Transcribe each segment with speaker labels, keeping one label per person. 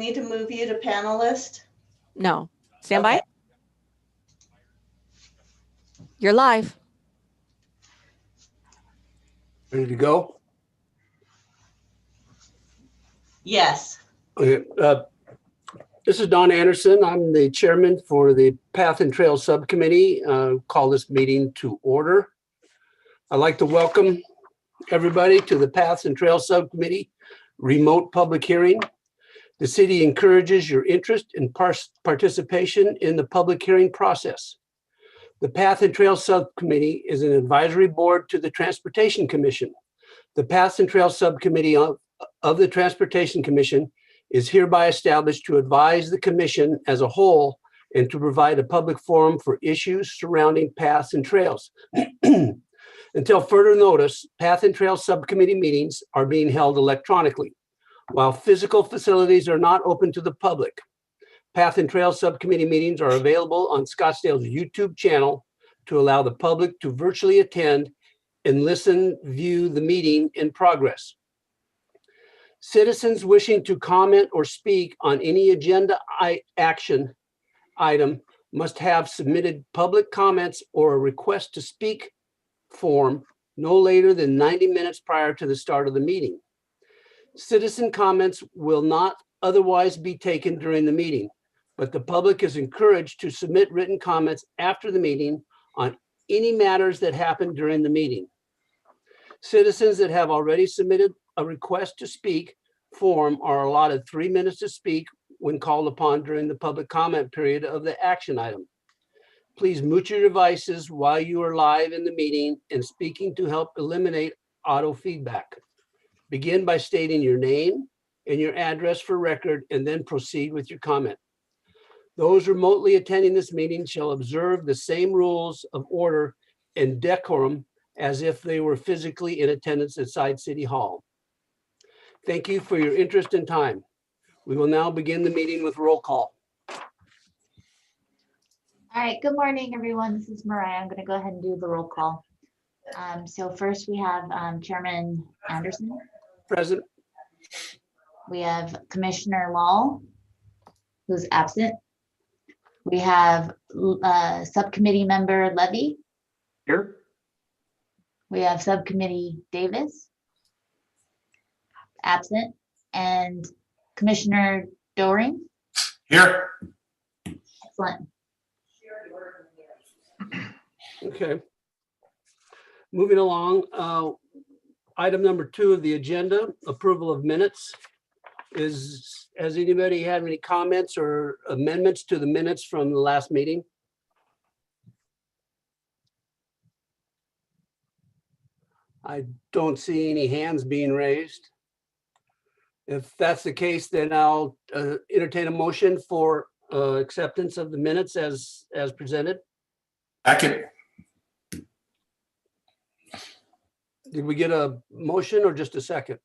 Speaker 1: Need to move you to panelist?
Speaker 2: No. Stand by.
Speaker 1: Okay.
Speaker 2: You're live.
Speaker 3: Ready to go?
Speaker 1: Yes.
Speaker 3: Okay. This is Don Anderson. I'm the chairman for the Paths Trails Subcommittee. Call this meeting to order. I'd like to welcome everybody to the Paths Trails Subcommittee remote public hearing. The city encourages your interest and participation in the public hearing process. The Paths Trails Subcommittee is an advisory board to the Transportation Commission. The Paths Trails Subcommittee of the Transportation Commission is hereby established to advise the commission as a whole and to provide a public forum for issues surrounding paths and trails. Until further notice, Paths Trails Subcommittee meetings are being held electronically, while physical facilities are not open to the public. Paths Trails Subcommittee meetings are available on Scottsdale's YouTube channel to allow the public to virtually attend and view the meeting in progress. Citizens wishing to comment or speak on any agenda action item must have submitted public comments or a request to speak form no later than 90 minutes prior to the start of the meeting. Citizen comments will not otherwise be taken during the meeting, but the public is encouraged to submit written comments after the meeting on any matters that happen during the meeting. Citizens that have already submitted a request to speak form are allotted 3 minutes to speak when called upon during the public comment period of the action item. Please mute your devices while you are live in the meeting and speaking to help eliminate auto feedback. Begin by stating your name and your address for record and then proceed with your comment. Those remotely attending this meeting shall observe the same rules of order and decorum as if they were physically in attendance inside City Hall. Thank you for your interest and time. We will now begin the meeting with roll call.
Speaker 4: All right, good morning, everyone. This is Mariah. I'm going to go ahead and do the roll call. So first we have Chairman Anderson.
Speaker 3: Present.
Speaker 4: We have Commissioner Lal, who's absent. We have Subcommittee Member Levy.
Speaker 5: Here.
Speaker 4: We have Subcommittee Davis, absent, and Commissioner Doring.
Speaker 5: Here.
Speaker 4: Excellent.
Speaker 3: Okay. Moving along, item number 2 of the agenda, approval of minutes. Has anybody had any comments or amendments to the minutes from the last meeting? I don't see any hands being raised. If that's the case, then I'll entertain a motion for acceptance of the minutes as presented.
Speaker 5: Second.
Speaker 3: Did we get a motion or just a second?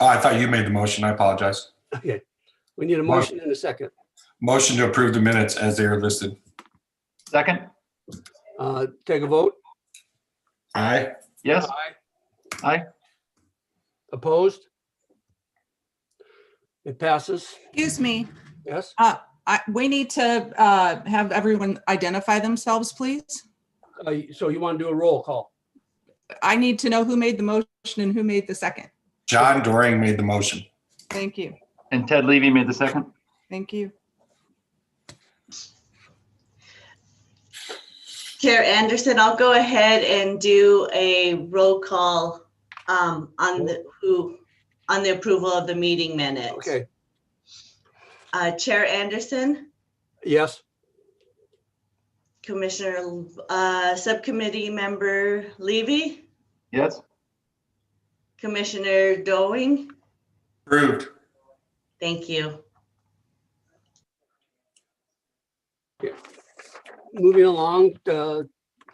Speaker 5: Oh, I thought you made the motion. I apologize.
Speaker 3: Okay, we need a motion and a second.
Speaker 5: Motion to approve the minutes as they are listed.
Speaker 6: Second.
Speaker 3: Take a vote.
Speaker 5: Aye.
Speaker 6: Yes.
Speaker 3: Aye.
Speaker 6: Aye.
Speaker 3: Opposed? It passes.
Speaker 7: Excuse me.
Speaker 3: Yes.
Speaker 7: We need to have everyone identify themselves, please.
Speaker 3: So you want to do a roll call?
Speaker 7: I need to know who made the motion and who made the second.
Speaker 5: John Doring made the motion.
Speaker 7: Thank you.
Speaker 6: And Ted Levy made the second.
Speaker 7: Thank you.
Speaker 1: Chair Anderson, I'll go ahead and do a roll call on the approval of the meeting minutes.
Speaker 3: Okay.
Speaker 1: Chair Anderson,
Speaker 3: Yes.
Speaker 1: Commissioner Subcommittee Member Levy,
Speaker 6: Yes.
Speaker 1: Commissioner Doing.
Speaker 5: Approved.
Speaker 1: Thank you.
Speaker 3: Moving along,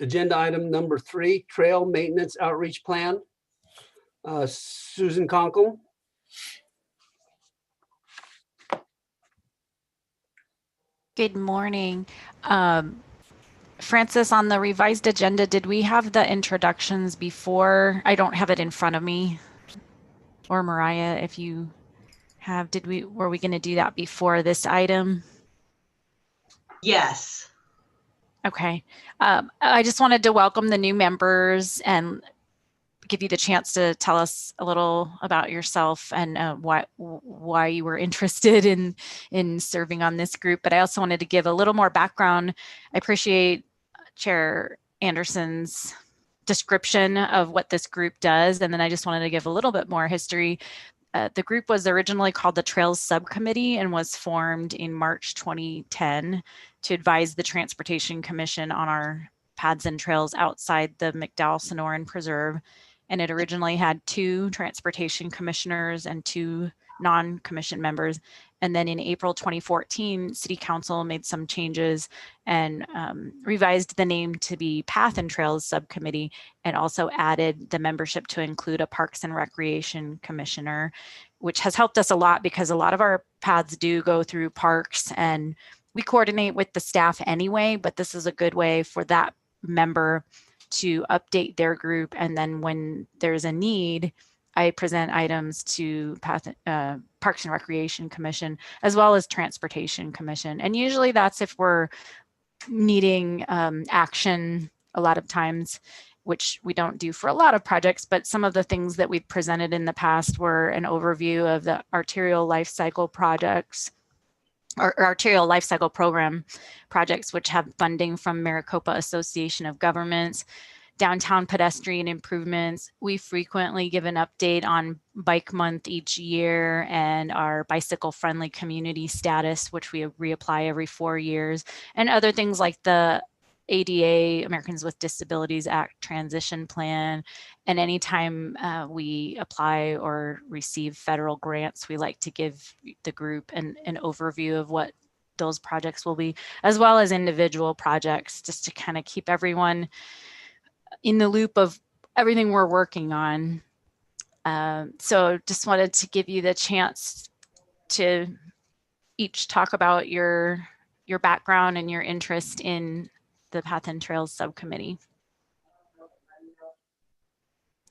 Speaker 3: agenda item number 3, trail maintenance outreach plan. Susan Conkle.
Speaker 2: Good morning. Francis, on the revised agenda, did we have the introductions before? I don't have it in front of me. Or Mariah, if you were we going to do that before this item?
Speaker 1: Yes.
Speaker 2: Okay. I just wanted to welcome the new members and give you the chance to tell us a little about yourself and why you were interested in serving on this group. But I also wanted to give a little more background. I appreciate Chair Anderson's description of what this group does. And then I just wanted to give a little bit more history. The group was originally called the Trails Subcommittee and was formed in March 2010 to advise the Transportation Commission on our paths and trails outside the McDowell-Sonoran Preserve. And it originally had 2 transportation commissioners and 2 non-commissioned members. And then in April 2014, City Council made some changes and revised the name to be Paths and Trails Subcommittee, and also added the membership to include a Parks and Recreation Commissioner, which has helped us a lot because a lot of our paths do go through parks and we coordinate with the staff anyway, but this is a good way for that member to update their group. And then when there's a need, I present items to Parks and Recreation Commission, as well as Transportation Commission. And usually that's if we're needing action a lot of times, which we don't do for a lot of projects, but some of the things that we've presented in the past were an overview of the arterial life cycle projects, or arterial life cycle program projects, which have funding from Maricopa Association of Governments, downtown pedestrian improvements. We frequently give an update on Bike Month each year and our bicycle friendly community status, which we reapply every 4 years, and other things like the ADA, Americans with Disabilities Act transition plan. And anytime we apply or receive federal grants, we like to give the group an overview of what those projects will be, as well as individual projects, just to kind of keep everyone in the loop of everything we're working on. So just wanted to give you the chance to each talk about your background and your interest in the Paths and Trails Subcommittee.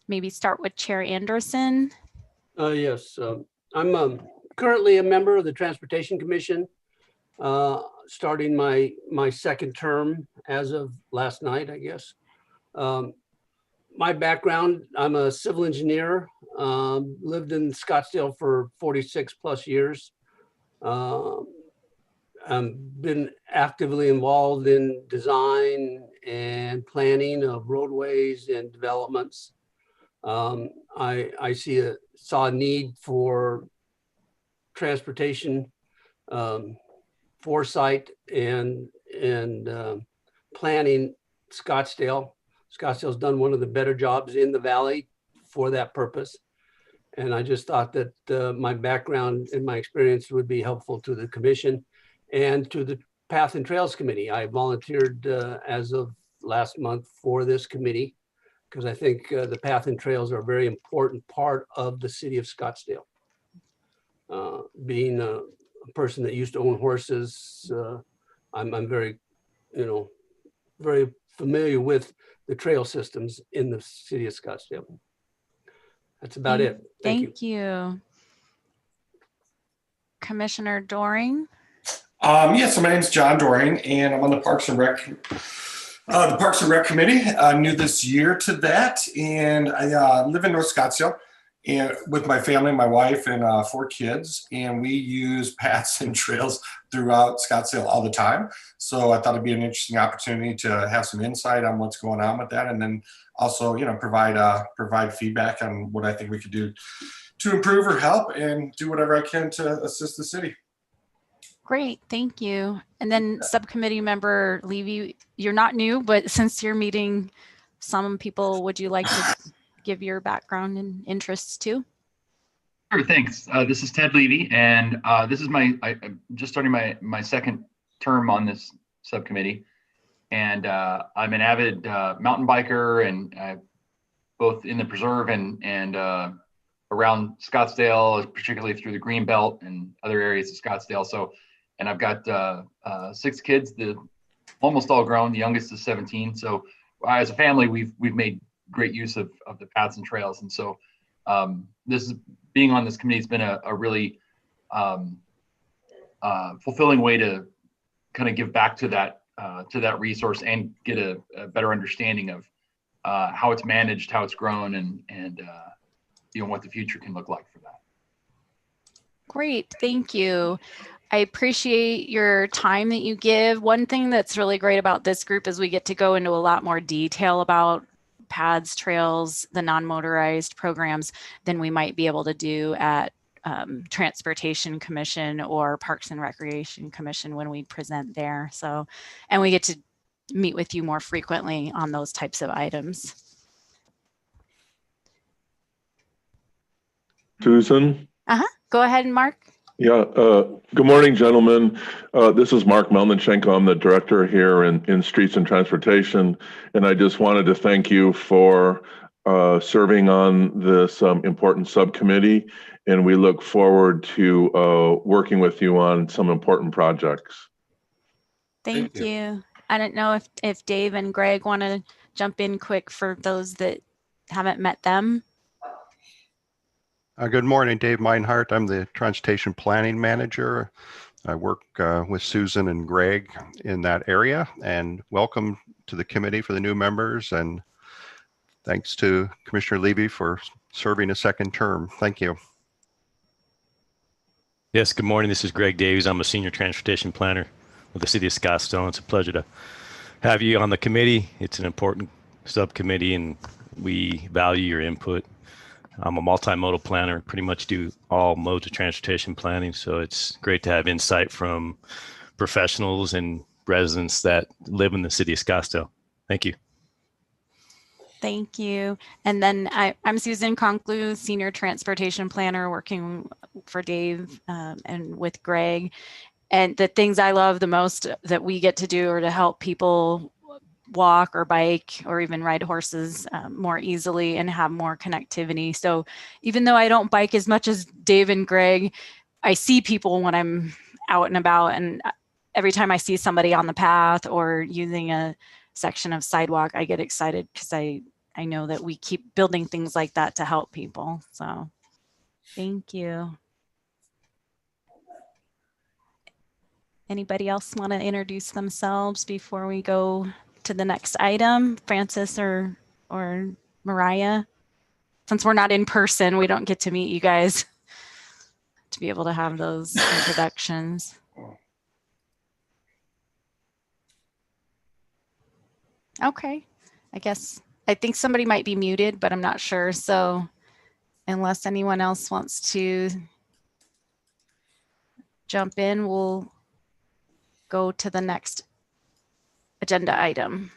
Speaker 2: Maybe start with Chair Anderson.
Speaker 3: Yes, I'm currently a member of the Transportation Commission, starting my second term as of last night, I guess. My background, I'm a civil engineer, lived in Scottsdale for 46 plus years. Been actively involved in design and planning of roadways and developments. I saw a need for transportation foresight and planning Scottsdale. Scottsdale's done one of the better jobs in the valley for that purpose. And I just thought that my background and my experience would be helpful to the commission and to the Paths and Trails Committee. I volunteered as of last month for this committee because I think the Paths and Trails are a very important part of the city of Scottsdale. Being a person that used to own horses, I'm very, very familiar with the trail systems in the city of Scottsdale. That's about it.
Speaker 2: Thank you. Commissioner Doring.
Speaker 5: Yeah, so my name's John Doring, and I'm on the Parks and Rec Committee. New this year to that, and I live in North Scottsdale, and with my family, my wife, and 4 kids, and we use paths and trails throughout Scottsdale all the time. So I thought it'd be an interesting opportunity to have some insight on what's going on with that, and then also, provide feedback on what I think we could do to improve or help, and do whatever I can to assist the city.
Speaker 2: Great, thank you. And then subcommittee member Levy, you're not new, but since you're meeting some people, would you like to give your background and interests too?
Speaker 6: Sure, thanks. This is Ted Levy, and this is I'm just starting my second term on this subcommittee. And I'm an avid mountain biker, and both in the preserve and around Scottsdale, particularly through the Green Belt and other areas of Scottsdale. So, and I've got 6 kids, almost all grown. The youngest is 17. So, as a family, we've made great use of the paths and trails. And so, being on this committee has been a really fulfilling way to kind of give back to that resource and get a better understanding of how it's managed, how it's grown, and what the future can look like for that.
Speaker 2: Great, thank you. I appreciate your time that you give. One thing that's really great about this group is we get to go into a lot more detail about paths, trails, the non-motorized programs than we might be able to do at Transportation Commission or Parks and Recreation Commission when we present there. So, and we get to meet with you more frequently on those types of items.
Speaker 8: Susan?
Speaker 2: Go ahead, Mark.
Speaker 8: Yeah, good morning, gentlemen. This is Mark Melnichenko. I'm the director here in Streets and Transportation, and I just wanted to thank you for serving on this important subcommittee, and we look forward to working with you on some important projects.
Speaker 2: Thank you. I don't know if Dave and Greg want to jump in quick for those that haven't met them.
Speaker 9: Good morning, Dave Meinhardt. I'm the Transportation Planning Manager. I work with Susan and Greg in that area, and welcome to the committee for the new members, and thanks to Commissioner Levy for serving a second term. Thank you.
Speaker 10: Yes, good morning. This is Greg Davies. I'm a Senior Transportation Planner with the City of Scottsdale. It's a pleasure to have you on the committee. It's an important subcommittee, and we value your input. I'm a multimodal planner, pretty much do all modes of transportation planning. So it's great to have insight from professionals and residents that live in the city of Scottsdale. Thank you.
Speaker 2: Thank you. And then I'm Susan Conklu, Senior Transportation Planner, working for Dave and with Greg. And the things I love the most that we get to do are to help people walk or bike or even ride horses more easily and have more connectivity. So even though I don't bike as much as Dave and Greg, I see people when I'm out and about, and every time I see somebody on the path or using a section of sidewalk, I get excited because I know that we keep building things like that to help people. So thank you. Anybody else want to introduce themselves before we go to the next item? Francis or Mariah? Since we're not in person, we don't get to meet you guys to be able to have those introductions. Okay, I think somebody might be muted, but I'm not sure. So unless anyone else wants to jump in, we'll go to the next agenda item.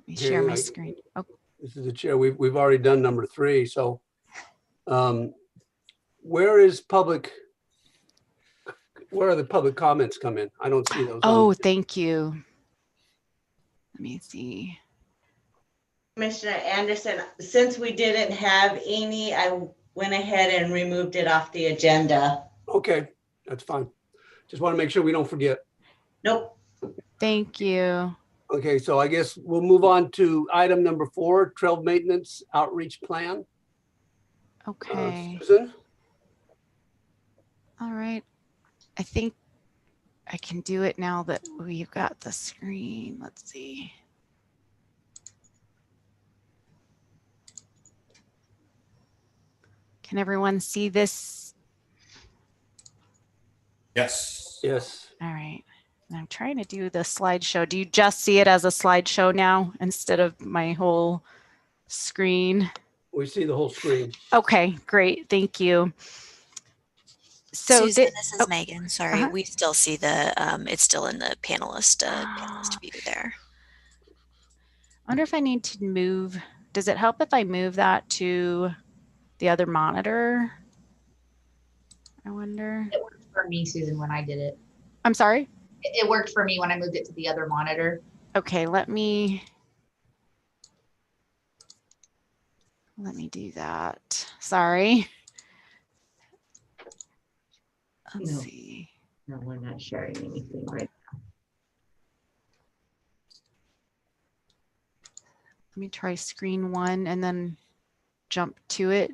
Speaker 2: Let me share my screen. Oh.
Speaker 3: This is the chair. We've already done number 3. So where are the public comments come in? I don't see those.
Speaker 2: Oh, thank you. Let me see.
Speaker 1: Commissioner Anderson, since we didn't have any, I went ahead and removed it off the agenda.
Speaker 3: Okay, that's fine. Just want to make sure we don't forget.
Speaker 1: Nope.
Speaker 2: Thank you.
Speaker 3: Okay, so I guess we'll move on to item number 4, trail maintenance outreach plan.
Speaker 2: Okay.
Speaker 3: Susan?
Speaker 2: All right. I think I can do it now that we've got the screen. Let's see. Can everyone see this?
Speaker 5: Yes.
Speaker 3: Yes.
Speaker 2: All right. I'm trying to do the slideshow. Do you just see it as a slideshow now instead of my whole screen?
Speaker 3: We see the whole screen.
Speaker 2: Okay, great. Thank you. So
Speaker 11: Susan, this is Megan. Sorry,
Speaker 2: Uh-huh.
Speaker 11: we still see the, it's still in the panelist view there.
Speaker 2: I wonder if I need to move. Does it help if I move that to the other monitor? I wonder.
Speaker 4: It worked for me, Susan, when I did it.
Speaker 2: I'm sorry?
Speaker 4: It worked for me when I moved it to the other monitor.
Speaker 2: Okay, let me do that. Sorry. Let's see.
Speaker 1: No, we're not sharing anything right now. Let
Speaker 2: me try screen 1 and then jump to it.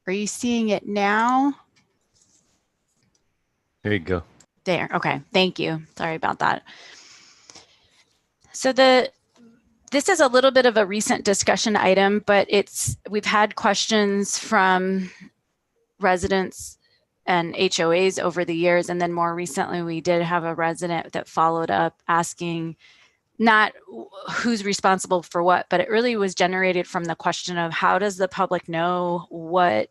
Speaker 2: Are you seeing it now?
Speaker 10: There you go.
Speaker 2: There. Okay. Thank you. Sorry about that. So this is a little bit of a recent discussion item, but we've had questions from residents and HOAs over the years. And then more recently, we did have a resident that followed up asking not who's responsible for what, but it really was generated from the question of how does the public know what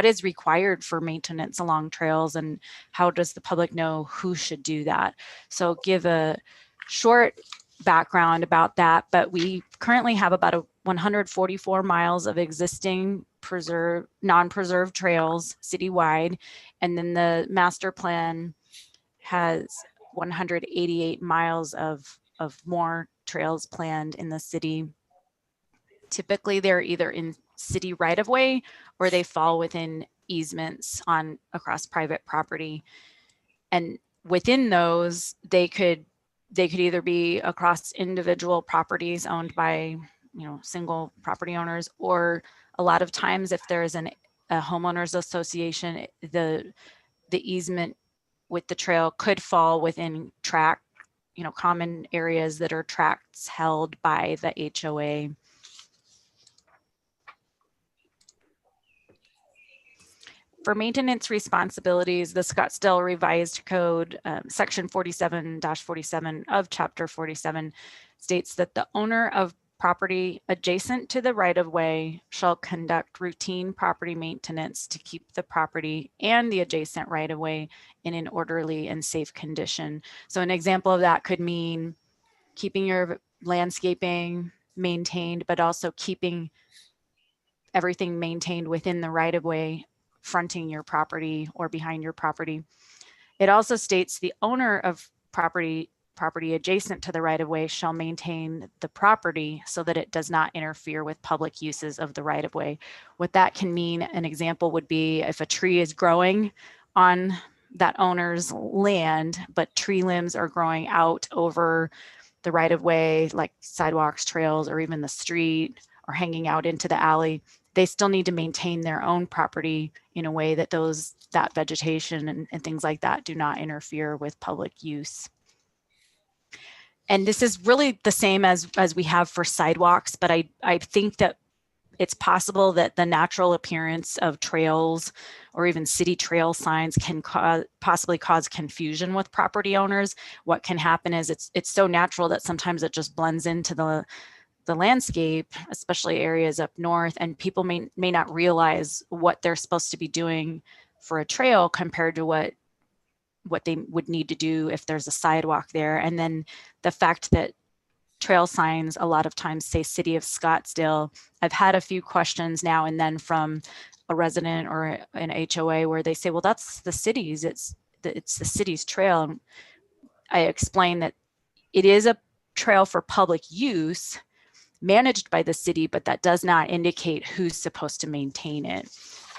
Speaker 2: is required for maintenance along trails, and how does the public know who should do that? So give a short background about that, but we currently have about 144 miles of existing non-preserved trails citywide, and then the master plan has 188 miles of more trails planned in the city. Typically, they're either in city right-of-way or they fall within easements across private property. And within those, they could either be across individual properties owned by, single property owners, or a lot of times if there is a homeowners association, the easement with the trail could fall within common areas that are tracts held by the HOA. For maintenance responsibilities, the Scottsdale Revised Code, Section 47-47 of Chapter 47 states that the owner of property adjacent to the right-of-way shall conduct routine property maintenance to keep the property and the adjacent right-of-way in an orderly and safe condition. So an example of that could mean keeping your landscaping maintained, but also keeping everything maintained within the right-of-way fronting your property or behind your property. It also states the owner of property adjacent to the right-of-way shall maintain the property so that it does not interfere with public uses of the right-of-way. What that can mean, an example would be if a tree is growing on that owner's land, but tree limbs are growing out over the right-of-way, like sidewalks, trails, or even the street, or hanging out into the alley, they still need to maintain their own property in a way that that vegetation and things like that do not interfere with public use. And this is really the same as we have for sidewalks, but I think that it's possible that the natural appearance of trails or even city trail signs can possibly cause confusion with property owners. What can happen is it's so natural that sometimes it just blends into the landscape, especially areas up north, and people may not realize what they're supposed to be doing for a trail compared to what they would need to do if there's a sidewalk there. And then the fact that trail signs a lot of times say City of Scottsdale. I've had a few questions now and then from a resident or an HOA where they say, well, that's the city's, it's the city's trail. And I explain that it is a trail for public use managed by the city, but that does not indicate who's supposed to maintain it.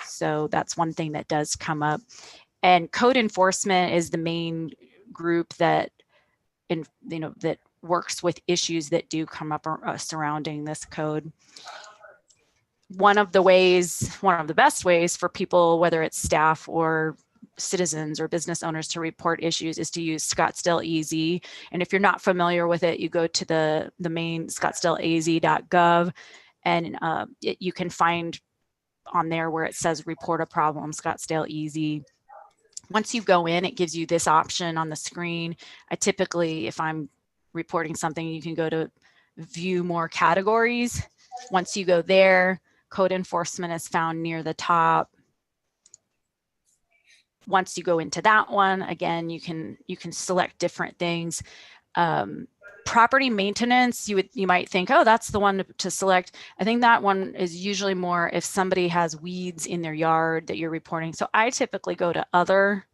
Speaker 2: So that's one thing that does come up. And code enforcement is the main group that works with issues that do come up surrounding this code. One of the best ways for people, whether it's staff or citizens or business owners, to report issues is to use ScottsdaleEZ. And if you're not familiar with it, you go to the main ScottsdaleEZ.gov, and you can find on there where it says report a problem, ScottsdaleEZ. Once you go in, it gives you this option on the screen. I typically, if I'm reporting something, you can go to view more categories. Once you go there, code enforcement is found near the top. Once you go into that one, again, you can select different things. Property maintenance, you might think, oh, that's the one to select. I think that one is usually more if somebody has weeds in their yard that you're reporting. So I typically go to other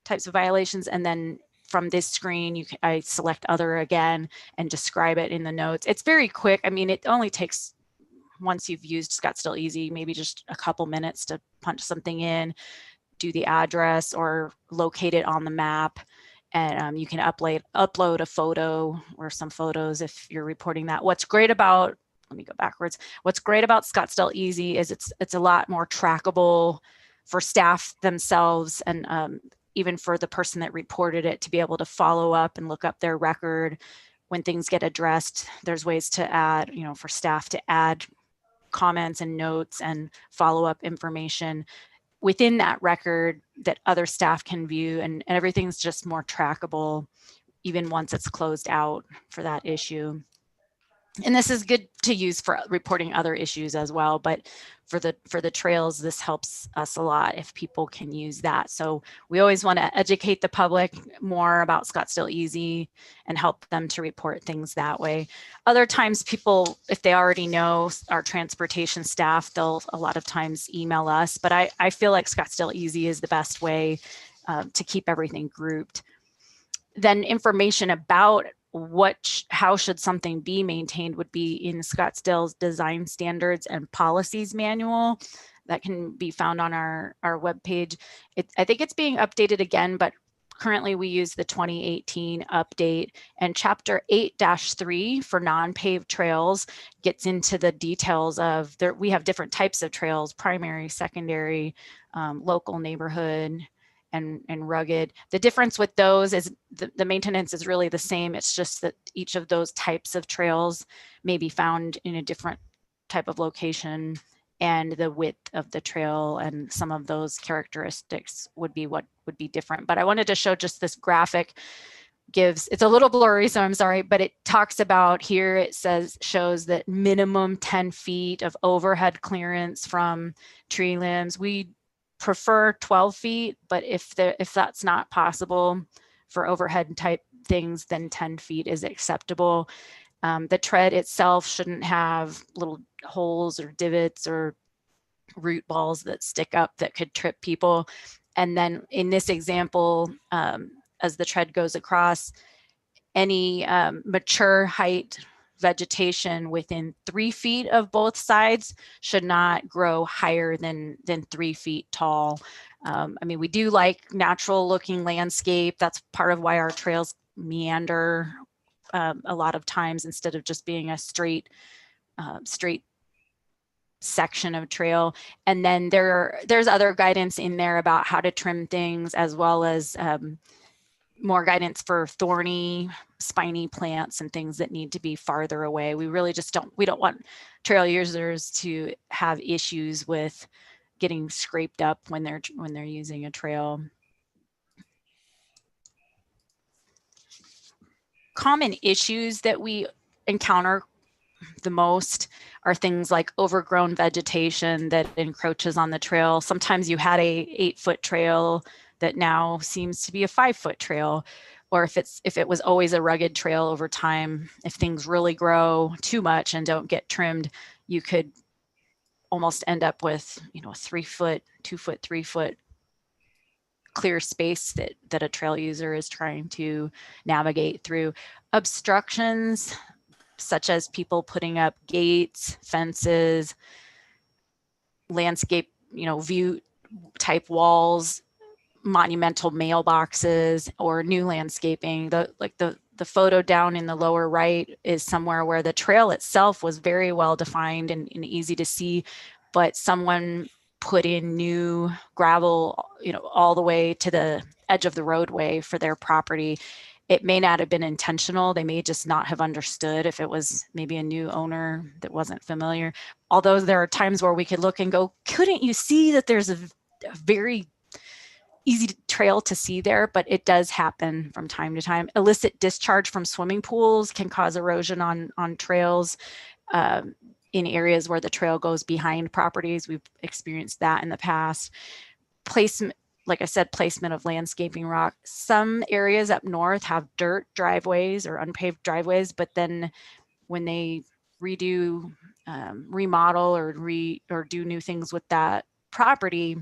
Speaker 2: types of violations, and then from this screen, I select other again and describe it in the notes. It's very quick. I mean, it only takes, once you've used ScottsdaleEZ, maybe just a couple minutes to punch something in, do the address or locate it on the map. And you can upload a photo or some photos if you're reporting that. What's great about let me go backwards. What's great about ScottsdaleEZ is it's a lot more trackable for staff themselves, and even for the person that reported it to be able to follow up and look up their record when things get addressed. There's ways to add, for staff to add comments and notes and follow-up information within that record that other staff can view, and everything's just more trackable even once it's closed out for that issue. And this is good to use for reporting other issues as well, but for the trails, this helps us a lot if people can use that. So we always want to educate the public more about ScottsdaleEZ and help them to report things that way. Other times people, if they already know our transportation staff, they'll a lot of times email us, but I feel like ScottsdaleEZ is the best way to keep everything grouped. Then information about how should something be maintained would be in Scottsdale's design standards and policies manual that can be found on our webpage. I think it's being updated again, but currently we use the 2018 update, and chapter 8-3 for non-paved trails gets into the details of we have different types of trails: primary, secondary, local, neighborhood, and rugged. The difference with those is the maintenance is really the same. It's just that each of those types of trails may be found in a different type of location, and the width of the trail and some of those characteristics would be what would be different. But I wanted to show just this graphic. It's a little blurry, so I'm sorry, but it talks about here, it shows that minimum 10 feet of overhead clearance from tree limbs. We prefer 12 feet, but if that's not possible for overhead type things, then 10 feet is acceptable. The tread itself shouldn't have little holes or divots or root balls that stick up that could trip people. And then in this example, as the tread goes across, any mature height vegetation within 3 feet of both sides should not grow higher than 3 feet tall. I mean, we do like natural looking landscape. That's part of why our trails meander a lot of times instead of just being a straight section of trail. And then there's other guidance in there about how to trim things, as well as more guidance for thorny, spiny plants and things that need to be farther away. We really just don't want trail users to have issues with getting scraped up when they're using a trail. Common issues that we encounter the most are things like overgrown vegetation that encroaches on the trail. Sometimes you had a 8-foot trail that now seems to be a 5-foot trail, or if it was always a rugged trail over time, if things really grow too much and don't get trimmed, you could almost end up with, a 3-foot, 2-foot, 3-foot clear space that a trail user is trying to navigate through. Obstructions, such as people putting up gates, fences, landscape, view type walls, monumental mailboxes, or new landscaping. The photo down in the lower right is somewhere where the trail itself was very well defined and easy to see, but someone put in new gravel, all the way to the edge of the roadway for their property. It may not have been intentional. They may just not have understood if it was maybe a new owner that wasn't familiar. Although there are times where we could look and go, couldn't you see that there's a very easy trail to see there? But it does happen from time to time. Illicit discharge from swimming pools can cause erosion on trails in areas where the trail goes behind properties. We've experienced that in the past. Placement, like I said, placement of landscaping rock. Some areas up north have dirt driveways or unpaved driveways, but then when they redo, remodel or do new things with that property,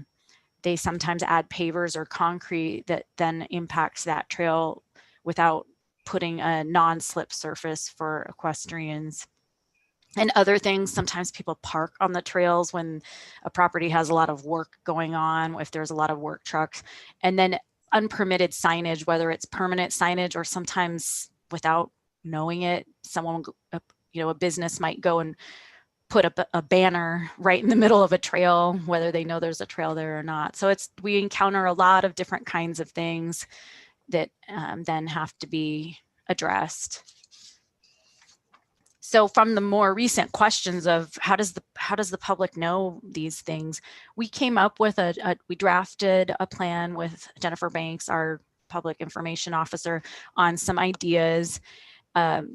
Speaker 2: they sometimes add pavers or concrete that then impacts that trail without putting a non-slip surface for equestrians. And other things, sometimes people park on the trails when a property has a lot of work going on, if there's a lot of work trucks. And then unpermitted signage, whether it's permanent signage or sometimes without knowing it, someone a business might go and put up a banner right in the middle of a trail, whether they know there's a trail there or not. So we encounter a lot of different kinds of things that then have to be addressed. So from the more recent questions of how does the public know these things, we came up with we drafted a plan with Jennifer Banks, our public information officer, on some ideas.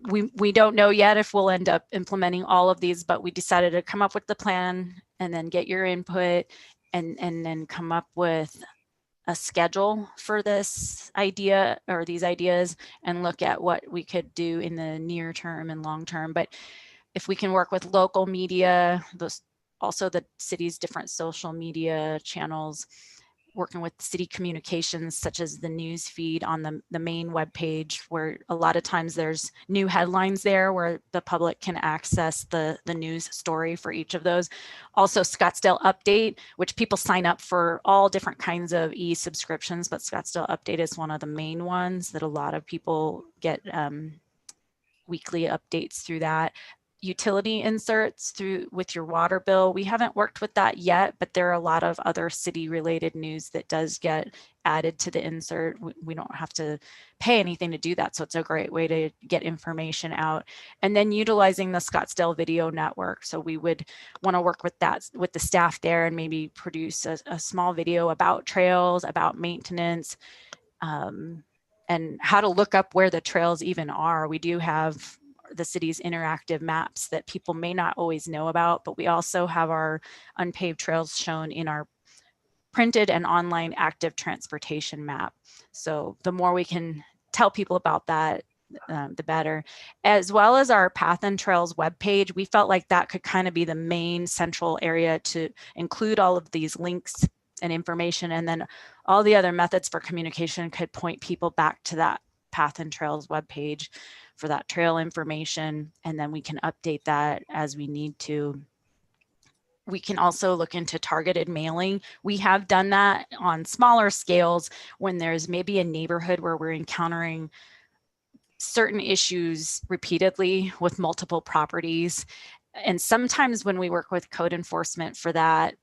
Speaker 2: We don't know yet if we'll end up implementing all of these, but we decided to come up with the plan and then get your input and then come up with a schedule for this idea or these ideas and look at what we could do in the near term and long term. But if we can work with local media, also the city's different social media channels, working with city communications such as the news feed on the main webpage, where a lot of times there's new headlines there where the public can access the news story for each of those. Also Scottsdale Update, which people sign up for all different kinds of e-subscriptions, but Scottsdale Update is one of the main ones that a lot of people get weekly updates through that. Utility inserts with your water bill. We haven't worked with that yet, but there are a lot of other city related news that does get added to the insert. We don't have to pay anything to do that. So it's a great way to get information out. And then utilizing the Scottsdale Video Network. So we would want to work with the staff there and maybe produce a small video about trails, about maintenance, and how to look up where the trails even are. We do have the city's interactive maps that people may not always know about, but we also have our unpaved trails shown in our printed and online active transportation map. So the more we can tell people about that, the better. As well as our Paths Trails webpage, we felt like that could kind of be the main central area to include all of these links and information, and then all the other methods for communication could point people back to that Paths Trails webpage for that trail information, and then we can update that as we need to. We can also look into targeted mailing. We have done that on smaller scales when there's maybe a neighborhood where we're encountering certain issues repeatedly with multiple properties. And sometimes when we work with code enforcement for that,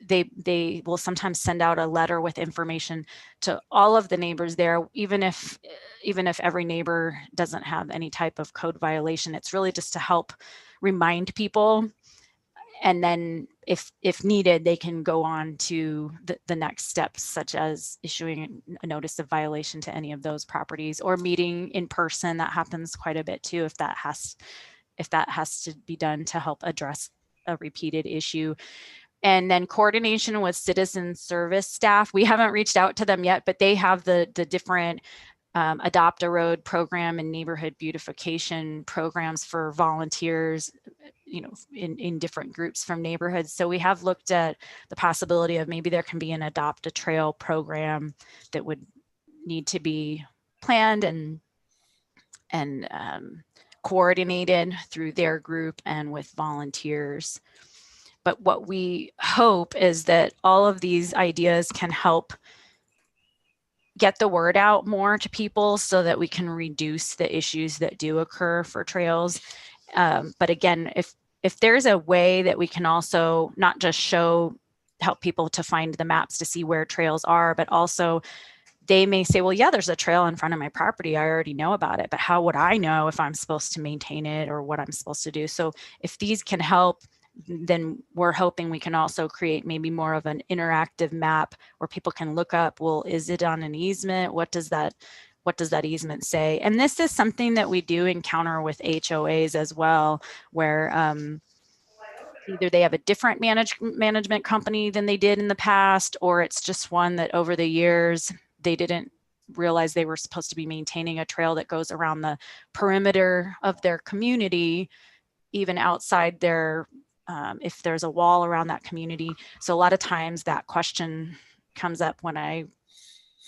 Speaker 2: they will sometimes send out a letter with information to all of the neighbors there, even if every neighbor doesn't have any type of code violation. It's really just to help remind people. And then if needed, they can go on to the next steps, such as issuing a notice of violation to any of those properties or meeting in person. That happens quite a bit too, if that has to be done to help address a repeated issue. And then coordination with citizen service staff. We haven't reached out to them yet, but they have the different Adopt a Road program and neighborhood beautification programs for volunteers, in different groups from neighborhoods. So we have looked at the possibility of maybe there can be an Adopt a Trail program that would need to be planned and coordinated through their group and with volunteers. But what we hope is that all of these ideas can help get the word out more to people so that we can reduce the issues that do occur for trails. But again, if there's a way that we can also not just help people to find the maps to see where trails are, but also they may say, well, yeah, there's a trail in front of my property. I already know about it, but how would I know if I'm supposed to maintain it or what I'm supposed to do? So if these can help, then we're hoping we can also create maybe more of an interactive map where people can look up, well, is it on an easement? What does that easement say? And this is something that we do encounter with HOAs as well, where either they have a different management company than they did in the past, or it's just one that over the years, they didn't realize they were supposed to be maintaining a trail that goes around the perimeter of their community, even outside their if there's a wall around that community. So a lot of times that question comes up when I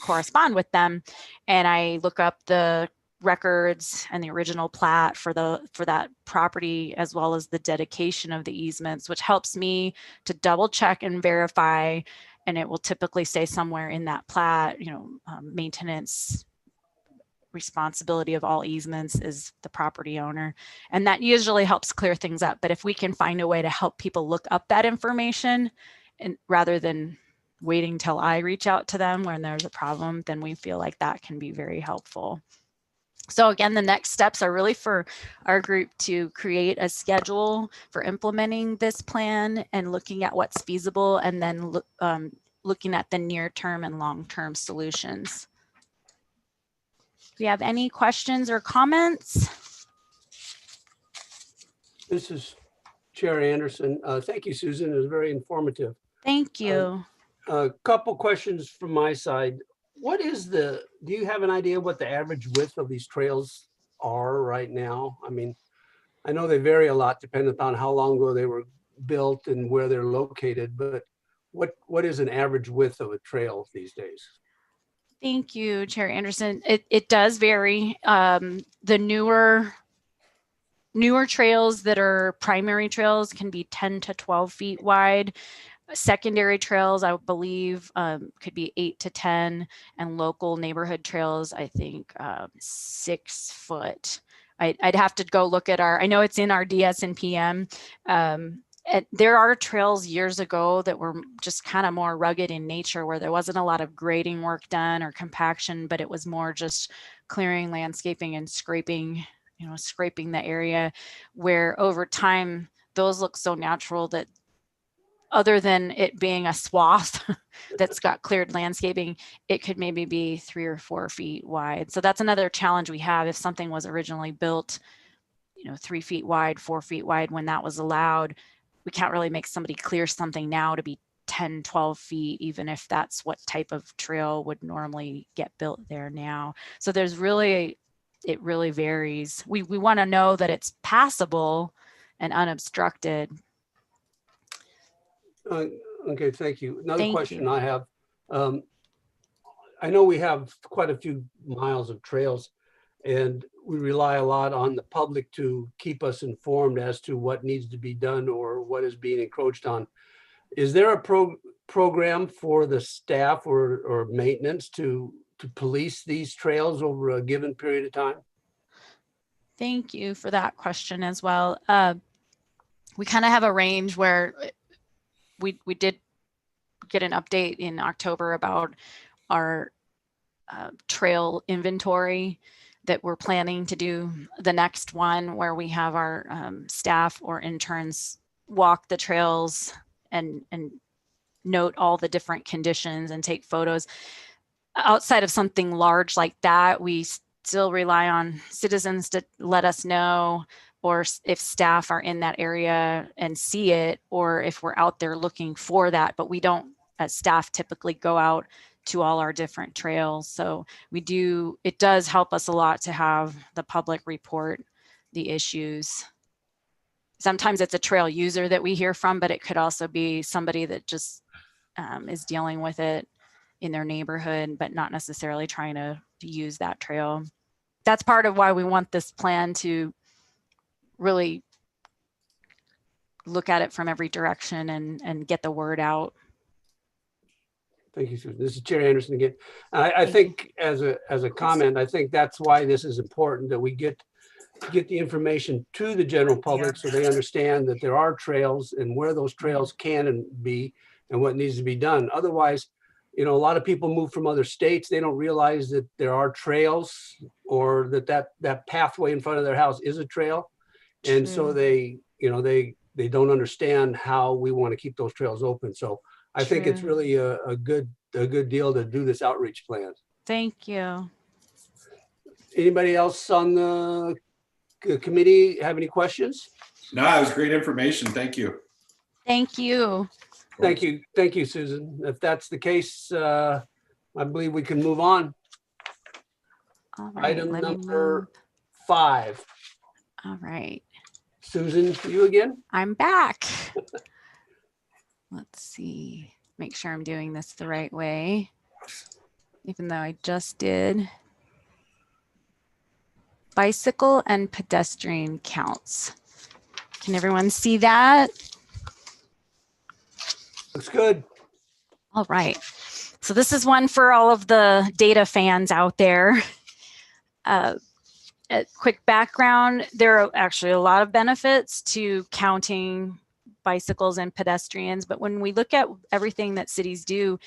Speaker 2: correspond with them and I look up the records and the original plat for that property, as well as the dedication of the easements, which helps me to double check and verify. And it will typically say somewhere in that plat, maintenance responsibility of all easements is the property owner. And that usually helps clear things up. But if we can find a way to help people look up that information, and rather than waiting till I reach out to them when there's a problem, then we feel like that can be very helpful. So again, the next steps are really for our group to create a schedule for implementing this plan and looking at what's feasible, and then looking at the near-term and long-term solutions. Do you have any questions or comments?
Speaker 3: This is Chair Anderson. Thank you, Susan. It was very informative.
Speaker 2: Thank you.
Speaker 3: A couple questions from my side. Do you have an idea what the average width of these trails are right now? I mean, I know they vary a lot depending upon how long ago they were built and where they're located, but what is an average width of a trail these days?
Speaker 2: Thank you, Chair Anderson. It does vary. The newer trails that are primary trails can be 10 to 12 feet wide. Secondary trails, I believe, could be 8 to 10, and local neighborhood trails, I think 6 foot. I'd have to go look at I know it's in our DS and PM. There are trails years ago that were just kind of more rugged in nature, where there wasn't a lot of grading work done or compaction, but it was more just clearing, landscaping, and scraping the area, where over time those look so natural that other than it being a swath that's got cleared landscaping, it could maybe be 3 or 4 feet wide. So that's another challenge we have. If something was originally built, 3 feet wide, 4 feet wide, when that was allowed, we can't really make somebody clear something now to be 10, 12 feet, even if that's what type of trail would normally get built there now. So it really varies. We want to know that it's passable and unobstructed.
Speaker 3: Okay, thank you. Another question I have. I know we have quite a few miles of trails, and we rely a lot on the public to keep us informed as to what needs to be done or what is being encroached on. Is there a program for the staff or maintenance to police these trails over a given period of time?
Speaker 2: Thank you for that question as well. We kind of have a range where we did get an update in October about our trail inventory that we're planning to do the next one, where we have our staff or interns walk the trails and note all the different conditions and take photos. Outside of something large like that, we still rely on citizens to let us know, or if staff are in that area and see it, or if we're out there looking for that. But we don't, as staff, typically go out to all our different trails. So it does help us a lot to have the public report the issues. Sometimes it's a trail user that we hear from, but it could also be somebody that just is dealing with it in their neighborhood, but not necessarily trying to use that trail. That's part of why we want this plan to really look at it from every direction and get the word out.
Speaker 3: Thank you, Susan. This is Chair Anderson again. I think as a comment, I think that's why this is important, that we get the information to the general public so they understand that there are trails and where those trails can and be and what needs to be done. Otherwise, a lot of people move from other states. They don't realize that there are trails, or that pathway in front of their house is a trail. And so they don't understand how we want to keep those trails open. So I think it's really a good deal to do this outreach plan.
Speaker 2: Thank you.
Speaker 3: Anybody else on the committee have any questions?
Speaker 5: No, it was great information. Thank you.
Speaker 2: Thank you.
Speaker 3: Thank you. Thank you, Susan. If that's the case, I believe we can move on.
Speaker 2: All right,
Speaker 3: Item number 5.
Speaker 2: All right.
Speaker 3: Susan, you again?
Speaker 2: I'm back. Let's see. Make sure I'm doing this the right way, even though I just did. Bicycle and pedestrian counts. Can everyone see that?
Speaker 3: Looks good.
Speaker 2: All right. So this is one for all of the data fans out there. A quick background, there are actually a lot of benefits to counting bicycles and pedestrians, but when we look at everything that cities do,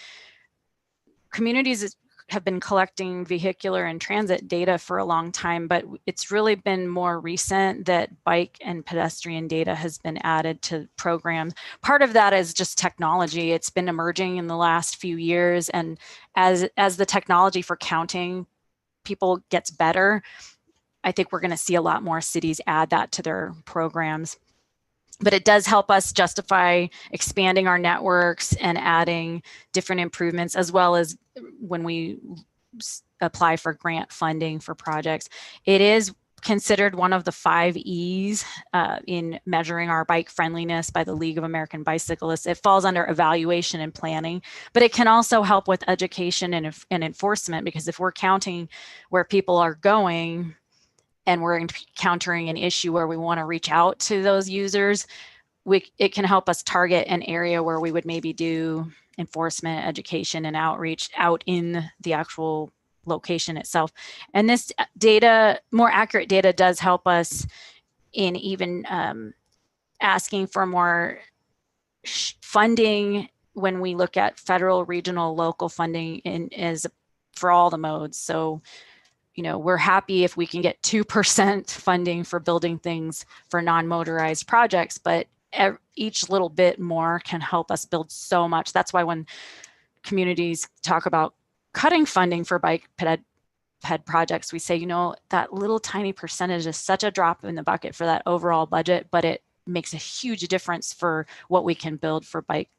Speaker 2: communities have been collecting vehicular and transit data for a long time, but it's really been more recent that bike and pedestrian data has been added to programs. Part of that is just technology. It's been emerging in the last few years, and as the technology for counting people gets better, I think we're going to see a lot more cities add that to their programs. But it does help us justify expanding our networks and adding different improvements, as well as when we apply for grant funding for projects. It is considered one of the 5 E's in measuring our bike friendliness by the League of American Bicyclists. It falls under evaluation and planning, but it can also help with education and enforcement, because if we're counting where people are going, and we're encountering an issue where we want to reach out to those users, it can help us target an area where we would maybe do enforcement, education, and outreach out in the actual location itself. And this data, more accurate data, does help us in even asking for more funding when we look at federal, regional, local funding for all the modes. So, you know, we're happy if we can get 2% funding for building things for non-motorized projects, but each little bit more can help us build so much. That's why when communities talk about cutting funding for bike ped projects, we say, you know, that little tiny percentage is such a drop in the bucket for that overall budget, but it makes a huge difference for what we can build for bike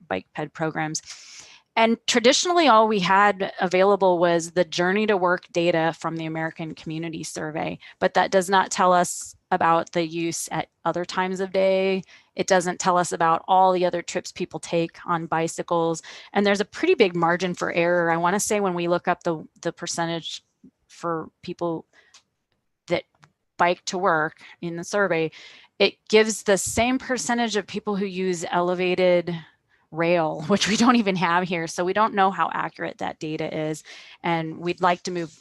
Speaker 2: ped programs. And traditionally, all we had available was the journey to work data from the American Community Survey, but that does not tell us about the use at other times of day. It doesn't tell us about all the other trips people take on bicycles. And there's a pretty big margin for error. I want to say when we look up the percentage for people that bike to work in the survey, it gives the same percentage of people who use elevated rail, which we don't even have here. So we don't know how accurate that data is. And we'd like to move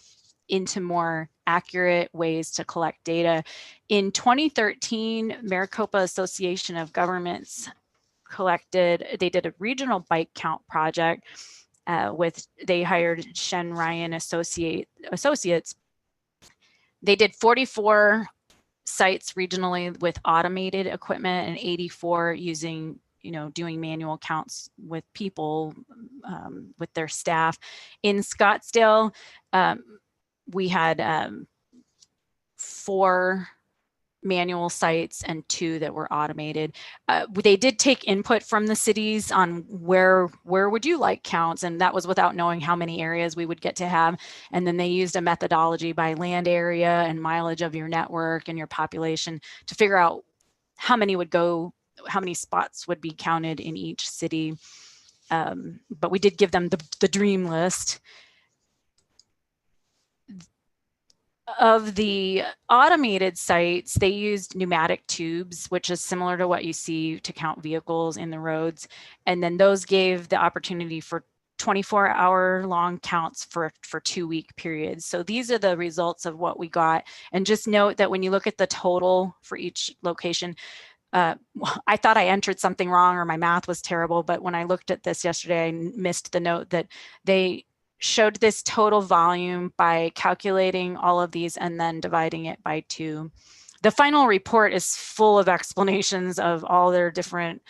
Speaker 2: into more accurate ways to collect data. In 2013, Maricopa Association of Governments they did a regional bike count project they hired Shen Ryan Associates. They did 44 sites regionally with automated equipment and 84 using doing manual counts with people, with their staff. In Scottsdale, we had 4 manual sites and 2 that were automated. They did take input from the cities on where would you like counts, and that was without knowing how many areas we would get to have. And then they used a methodology by land area and mileage of your network and your population to figure out how many spots would be counted in each city. But we did give them the dream list. Of the automated sites, they used pneumatic tubes, which is similar to what you see to count vehicles in the roads. And then those gave the opportunity for 24-hour-long counts for 2-week periods. So these are the results of what we got. And just note that when you look at the total for each location, I thought I entered something wrong or my math was terrible, but when I looked at this yesterday, I missed the note that they showed this total volume by calculating all of these and then dividing it by 2. The final report is full of explanations of all their different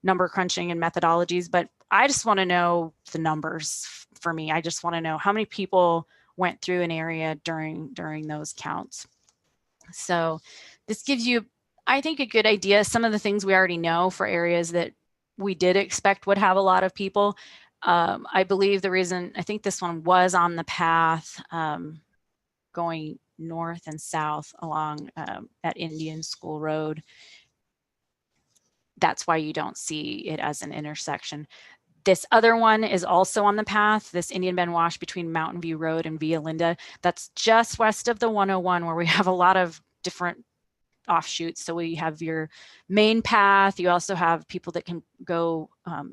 Speaker 2: number crunching and methodologies, but I just want to know the numbers for me. I just want to know how many people went through an area during those counts. So this gives you, I think, a good idea. Some of the things we already know for areas that we did expect would have a lot of people. I believe the reason, I think this one was on the path going north and south along at Indian School Road. That's why you don't see it as an intersection. This other one is also on the path, this Indian Bend Wash between Mountain View Road and Via Linda. That's just west of the 101, where we have a lot of different offshoots. So we have your main path. You also have people that can go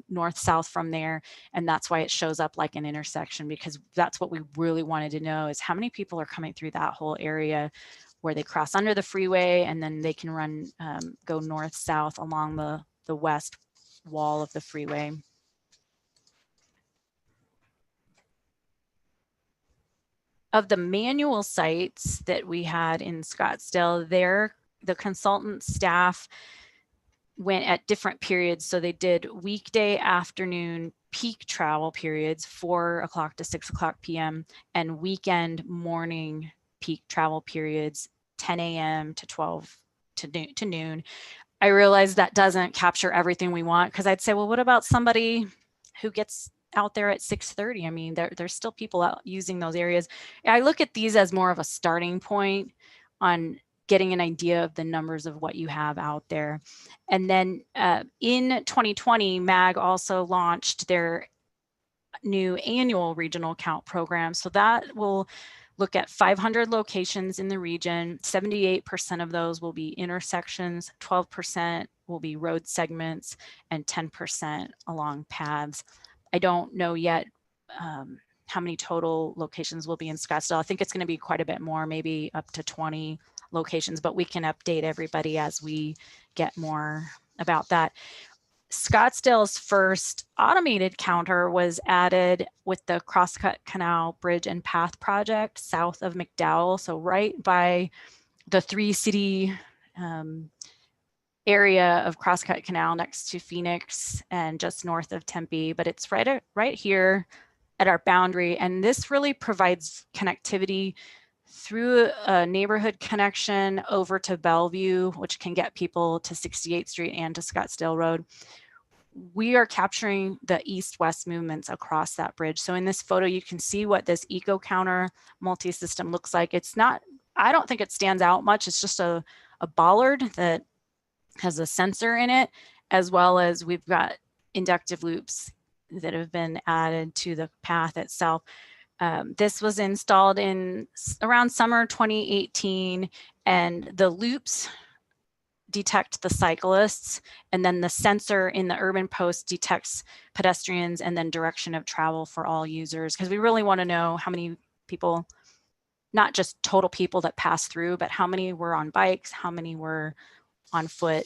Speaker 2: north-south from there. And that's why it shows up like an intersection, because that's what we really wanted to know, is how many people are coming through that whole area where they cross under the freeway and then they can run, go north-south along the west wall of the freeway. Of the manual sites that we had in Scottsdale, the consultant staff went at different periods. So they did weekday afternoon peak travel periods, 4 o'clock to 6 o'clock p.m., and weekend morning peak travel periods, 10 a.m. to 12 to noon. I realize that doesn't capture everything we want, because I'd say, well, what about somebody who gets out there at 6:30? I mean, there's still people out using those areas. I look at these as more of a starting point on getting an idea of the numbers of what you have out there. And then in 2020, MAG also launched their new annual regional count program. So that will look at 500 locations in the region. 78% of those will be intersections, 12% will be road segments, and 10% along paths. I don't know yet how many total locations will be in Scottsdale. I think it's going to be quite a bit more, maybe up to 20 locations, but we can update everybody as we get more about that. Scottsdale's first automated counter was added with the Crosscut Canal Bridge and Path project south of McDowell, so right by the 3-city area of Crosscut Canal next to Phoenix and just north of Tempe, but it's right here at our boundary. And this really provides connectivity through a neighborhood connection over to Bellevue, which can get people to 68th Street and to Scottsdale Road. We are capturing the east-west movements across that bridge. So in this photo, you can see what this eco counter multi-system looks like. It's not, I don't think it stands out much. It's just a bollard that has a sensor in it, as well as we've got inductive loops that have been added to the path itself. This was installed in around summer 2018, and the loops detect the cyclists, and then the sensor in the urban post detects pedestrians and then direction of travel for all users, because we really want to know how many people, not just total people that pass through, but how many were on bikes, how many were on foot.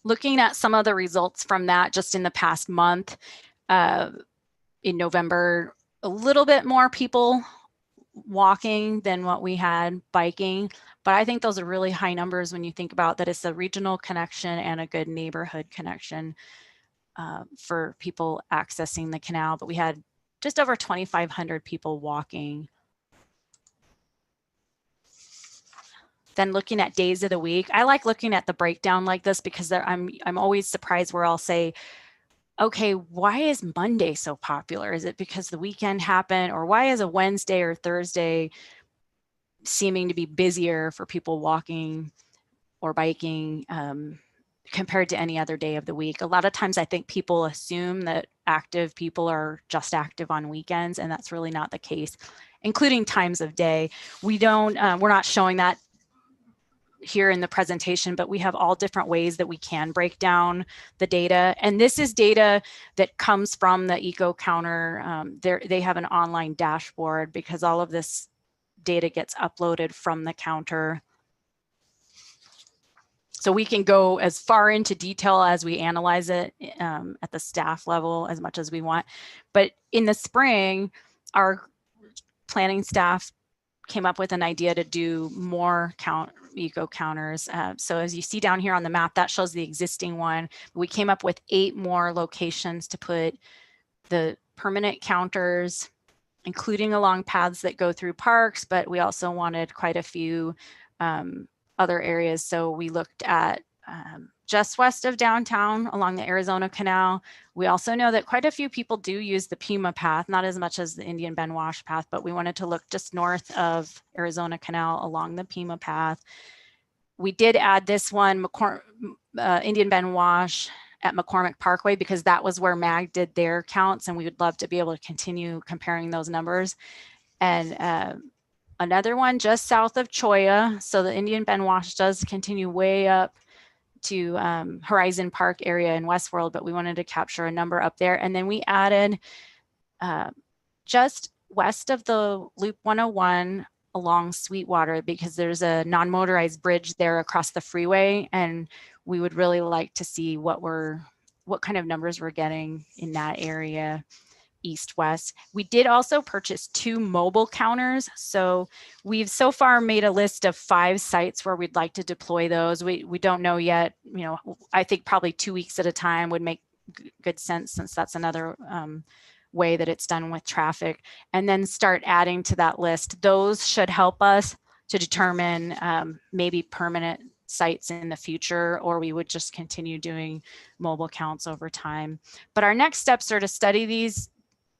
Speaker 2: Looking at some of the results from that just in the past month, in November, a little bit more people walking than what we had biking, but I think those are really high numbers when you think about that it's a regional connection and a good neighborhood connection for people accessing the canal. But we had just over 2,500 people walking. Then looking at days of the week, I like looking at the breakdown like this because I'm always surprised where I'll say, okay, why is Monday so popular? Is it because the weekend happened, or why is a Wednesday or Thursday seeming to be busier for people walking or biking compared to any other day of the week? A lot of times I think people assume that active people are just active on weekends, and that's really not the case, including times of day. We're not showing that here in the presentation, but we have all different ways that we can break down the data. And this is data that comes from the Eco Counter. They have an online dashboard because all of this data gets uploaded from the counter. So we can go as far into detail as we analyze it at the staff level as much as we want. But in the spring, our planning staff came up with an idea to do more eco counters. So as you see down here on the map, that shows the existing one. We came up with 8 more locations to put the permanent counters, including along paths that go through parks, but we also wanted quite a few other areas. So we looked at just west of downtown along the Arizona Canal. We also know that quite a few people do use the Pima path, not as much as the Indian Bend Wash path, but we wanted to look just north of Arizona Canal along the Pima path. We did add this one, Indian Bend Wash at McCormick Parkway, because that was where MAG did their counts, and we would love to be able to continue comparing those numbers. And another one just south of Cholla. So the Indian Bend Wash does continue way up to Horizon Park area in Westworld, but we wanted to capture a number up there. And then we added just west of the Loop 101 along Sweetwater, because there's a non-motorized bridge there across the freeway, and we would really like to see what kind of numbers we're getting in that area, east-west. We did also purchase 2 mobile counters. So we've so far made a list of 5 sites where we'd like to deploy those. We don't know yet. You know, I think probably 2 weeks at a time would make good sense, since that's another way that it's done with traffic, and then start adding to that list. Those should help us to determine maybe permanent sites in the future, or we would just continue doing mobile counts over time. But our next steps are to study these,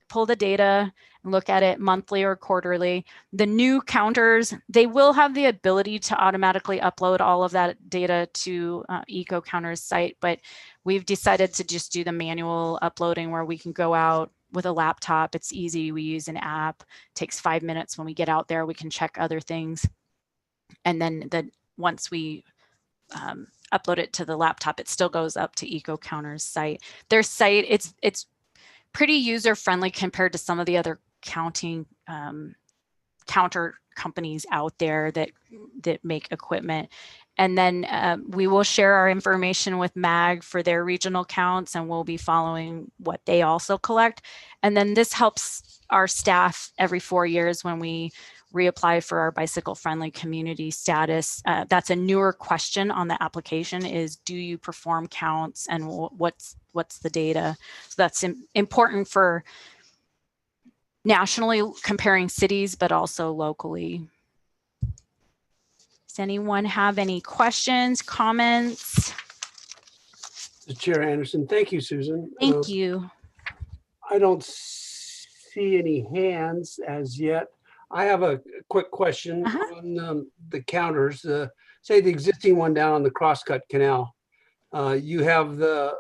Speaker 2: pull the data, and look at it monthly or quarterly. The new counters, they will have the ability to automatically upload all of that data to EcoCounter's site, but we've decided to just do the manual uploading, where we can go out with a laptop. It's easy. We use an app. It takes 5 minutes. When we get out there, we can check other things. And then once we upload it to the laptop, it still goes up to EcoCounter's site. Their site, it's pretty user-friendly compared to some of the other counter companies out there that make equipment. And then we will share our information with MAG for their regional counts, and we'll be following what they also collect. And then this helps our staff every 4 years when we reapply for our bicycle-friendly community status. That's a newer question on the application, is do you perform counts, and what's the data? So that's important for nationally comparing cities, but also locally. Does anyone have any questions, comments?
Speaker 3: Chair Anderson, thank you, Susan.
Speaker 2: Thank you.
Speaker 3: I don't see any hands as yet. I have a quick question on the counters. Say the existing one down on the Crosscut Canal. You have the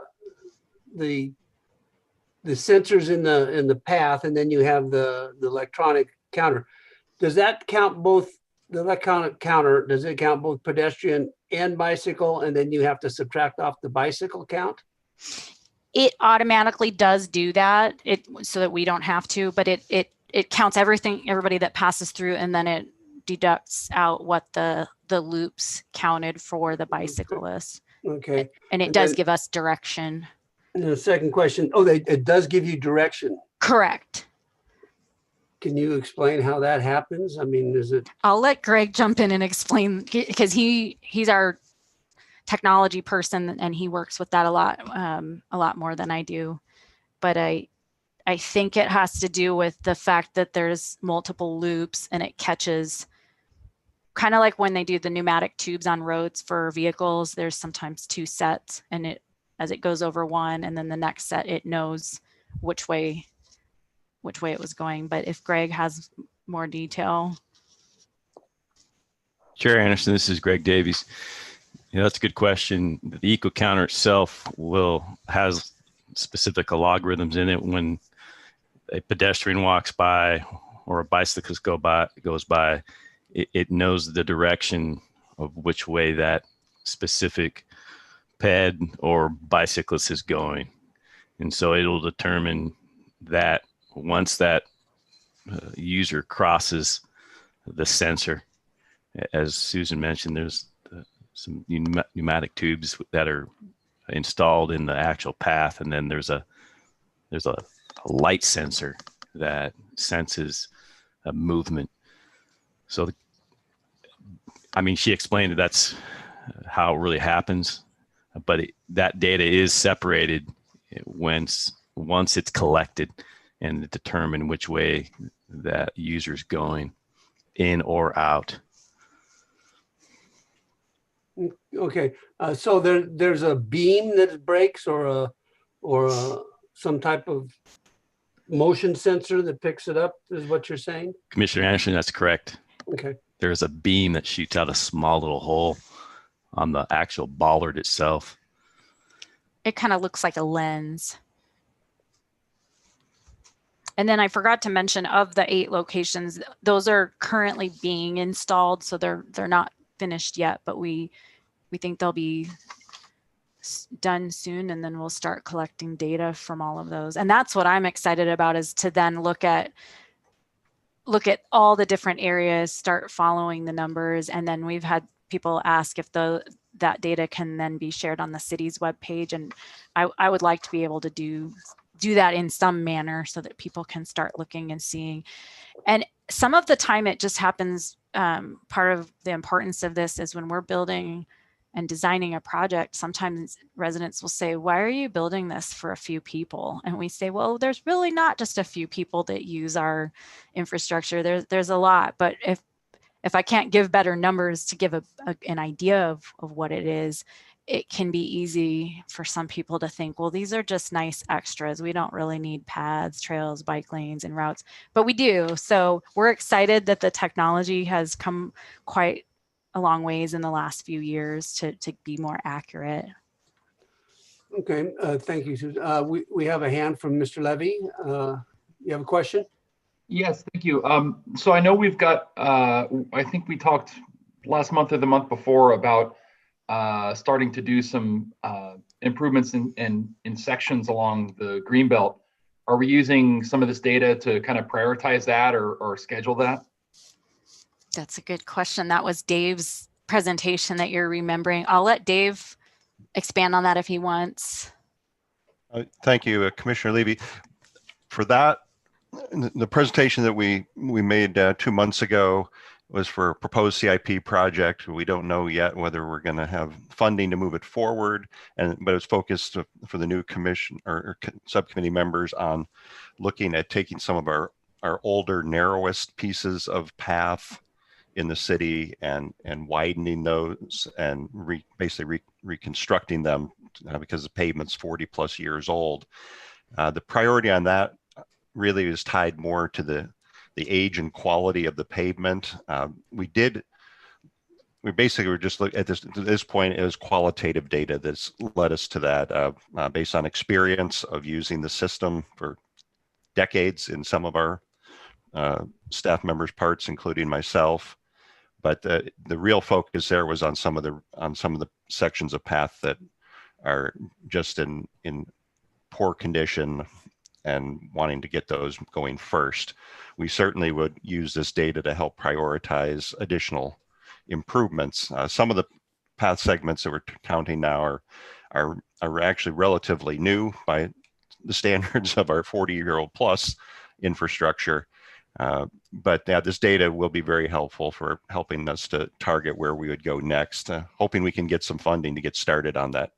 Speaker 3: sensors in the path, and then you have the electronic counter. Does that count both? The electronic counter, does it count both pedestrian and bicycle, and then you have to subtract off the bicycle count?
Speaker 2: It automatically does do that, so that we don't have to, but it counts everybody that passes through, and then it deducts out what the loops counted for the bicyclists.
Speaker 3: Okay.
Speaker 2: And it does give us direction.
Speaker 3: And the second question, it does give you direction.
Speaker 2: Correct.
Speaker 3: Can you explain how that happens? I mean, is it?
Speaker 2: I'll let Greg jump in and explain, because he's our technology person, and he works with that a lot more than I do. But I think it has to do with the fact that there's multiple loops, and it catches, kind of like when they do the pneumatic tubes on roads for vehicles. There's sometimes 2 sets, and as it goes over one, and then the next set, it knows which way it was going. But if Greg has more detail.
Speaker 10: Chair Anderson, this is Greg Davies. That's a good question. The EcoCounter itself has specific algorithms in it. When a pedestrian walks by or a bicyclist goes by, it knows the direction of which way that specific ped or bicyclist is going. And so it'll determine that once that user crosses the sensor, as Susan mentioned, there's some pneumatic tubes that are installed in the actual path, and then there's a light sensor that senses a movement. So, she explained that's how it really happens, but that data is separated once it's collected and determine which way that user's going, in or out.
Speaker 3: Okay, so there's a beam that breaks, or some type of motion sensor that picks it up, is what you're saying?
Speaker 10: Commissioner Anderson, that's correct.
Speaker 3: Okay.
Speaker 10: There's a beam that shoots out a small little hole on the actual bollard itself.
Speaker 2: It kind of looks like a lens. And then I forgot to mention, of the 8 locations, those are currently being installed, so they're not finished yet, but we think they'll be done soon, and then we'll start collecting data from all of those. And that's what I'm excited about, is to then look at all the different areas, start following the numbers, and then we've had people ask if that data can then be shared on the city's webpage, and I would like to be able to do that in some manner so that people can start looking and seeing. And some of the time it just happens, part of the importance of this is when we're building and designing a project, sometimes residents will say, why are you building this for a few people? And we say, well, there's really not just a few people that use our infrastructure. There's a lot, but if I can't give better numbers to give an idea of what it is, it can be easy for some people to think, well, these are just nice extras. We don't really need paths, trails, bike lanes, and routes, but we do. So we're excited that the technology has come quite a long ways in the last few years to be more accurate.
Speaker 3: Okay, thank you, Susan. We have a hand from Mr. Levy. You have a question?
Speaker 6: Yes, thank you. So I know we've got, I think we talked last month or the month before about starting to do some improvements in sections along the Greenbelt. Are we using some of this data to kind of prioritize that or schedule that?
Speaker 2: That's a good question. That was Dave's presentation that you're remembering. I'll let Dave expand on that if he wants.
Speaker 9: Thank you, Commissioner Levy. For that, the presentation that we made 2 months ago was for a proposed CIP project. We don't know yet whether we're going to have funding to move it forward, but it's focused for the new commission or subcommittee members on looking at taking some of our older, narrowest pieces of path in the city and widening those and basically reconstructing them because the pavement's 40+ years old. The priority on that really is tied more to the age and quality of the pavement. We basically were just looking at this point as qualitative data that's led us to that based on experience of using the system for decades in some of our staff members' parts, including myself. But the real focus there was on some of the sections of path that are just in poor condition and wanting to get those going first. We certainly would use this data to help prioritize additional improvements. Some of the path segments that we're counting now are actually relatively new by the standards of our 40-year-old plus infrastructure. But yeah, this data will be very helpful for helping us to target where we would go next, hoping we can get some funding to get started on that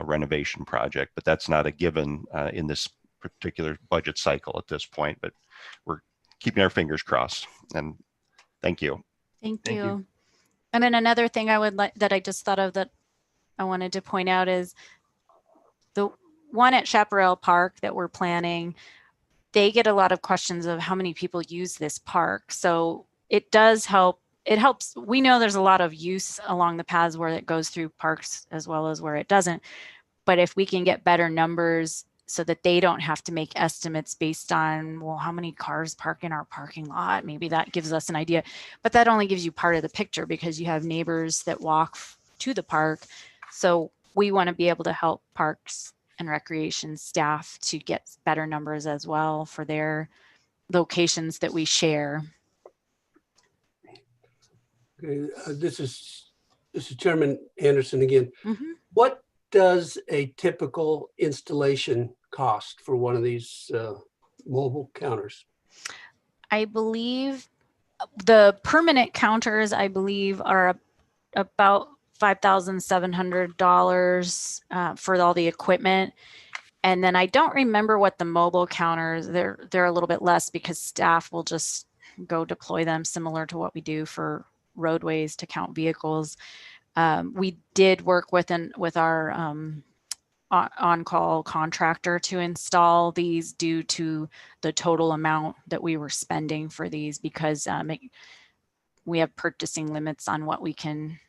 Speaker 9: renovation project. But that's not a given in this particular budget cycle at this point, but we're keeping our fingers crossed. And thank you.
Speaker 2: Thank you. And then another thing I would like that I just thought of that I wanted to point out is the one at Chaparral Park that we're planning. They get a lot of questions of how many people use this park. So it does help. It helps. We know there's a lot of use along the paths where it goes through parks as well as where it doesn't. But if we can get better numbers so that they don't have to make estimates based on, well, how many cars park in our parking lot, maybe that gives us an idea. But that only gives you part of the picture because you have neighbors that walk to the park. So we want to be able to help parks and recreation staff to get better numbers as well for their locations that we share.
Speaker 3: Okay, this is Chairman Anderson again.
Speaker 2: Mm-hmm.
Speaker 3: What does a typical installation cost for one of these mobile counters?
Speaker 2: I believe the permanent counters, I believe, are about $5,700 for all the equipment. And then I don't remember what the mobile counters, they're a little bit less because staff will just go deploy them similar to what we do for roadways to count vehicles. We did work with our on-call contractor to install these due to the total amount that we were spending for these because we have purchasing limits on what we can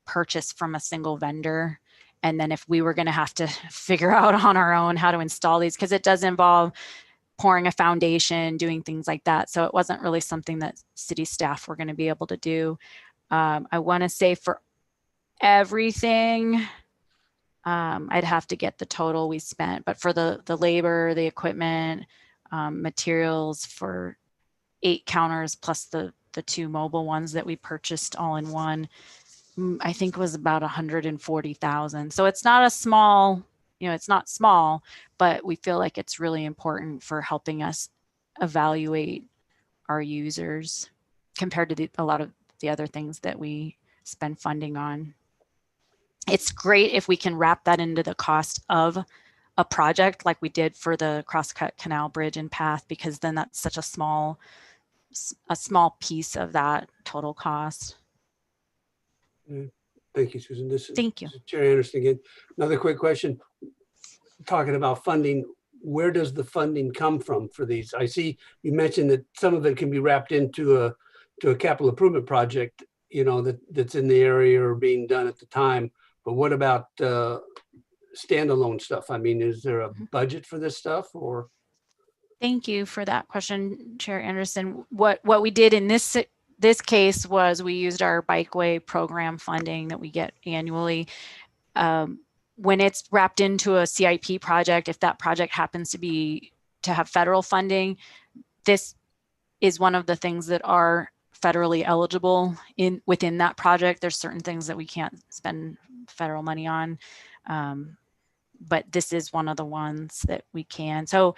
Speaker 2: purchase from a single vendor. And then if we were going to have to figure out on our own how to install these, because it does involve pouring a foundation, doing things like that. So it wasn't really something that city staff were going to be able to do. I want to say for everything, I'd have to get the total we spent, but for the labor, the equipment, materials for 8 counters plus the 2 mobile ones that we purchased all in one, I think was about 140,000. So it's not a small, it's not small, but we feel like it's really important for helping us evaluate our users compared to a lot of the other things that we spend funding on. It's great if we can wrap that into the cost of a project like we did for the Crosscut Canal Bridge and Path, because then that's such a small piece of that total cost.
Speaker 3: Thank you, Susan.
Speaker 2: Thank you.
Speaker 3: This is Chair Anderson again. Another quick question. Talking about funding, where does the funding come from for these? I see you mentioned that some of it can be wrapped into a capital improvement project, that's in the area or being done at the time. But what about standalone stuff? I mean, is there a budget for this stuff or?
Speaker 2: Thank you for that question, Chair Anderson. What we did in this case was we used our Bikeway program funding that we get annually. When it's wrapped into a CIP project, if that project happens to have federal funding, this is one of the things that are federally eligible within that project. There's certain things that we can't spend federal money on, but this is one of the ones that we can. So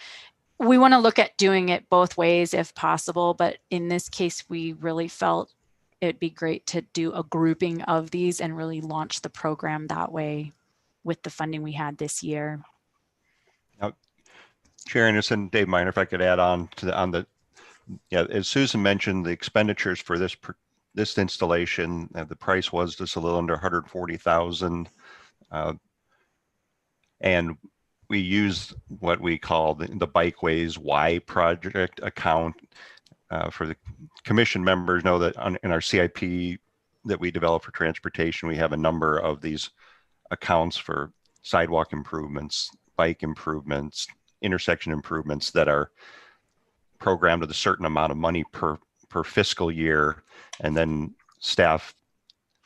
Speaker 2: we want to look at doing it both ways if possible, but in this case, we really felt it'd be great to do a grouping of these and really launch the program that way with the funding we had this year.
Speaker 9: Now, Chair Anderson, Dave Miner, if I could add on to as Susan mentioned, the expenditures for this installation, the price was just a little under 140,000, and we used what we call the Bikeway's Y project account. For the commission members know that in our CIP that we develop for transportation, we have a number of these accounts for sidewalk improvements, bike improvements, intersection improvements that are programmed with a certain amount of money per fiscal year, and then staff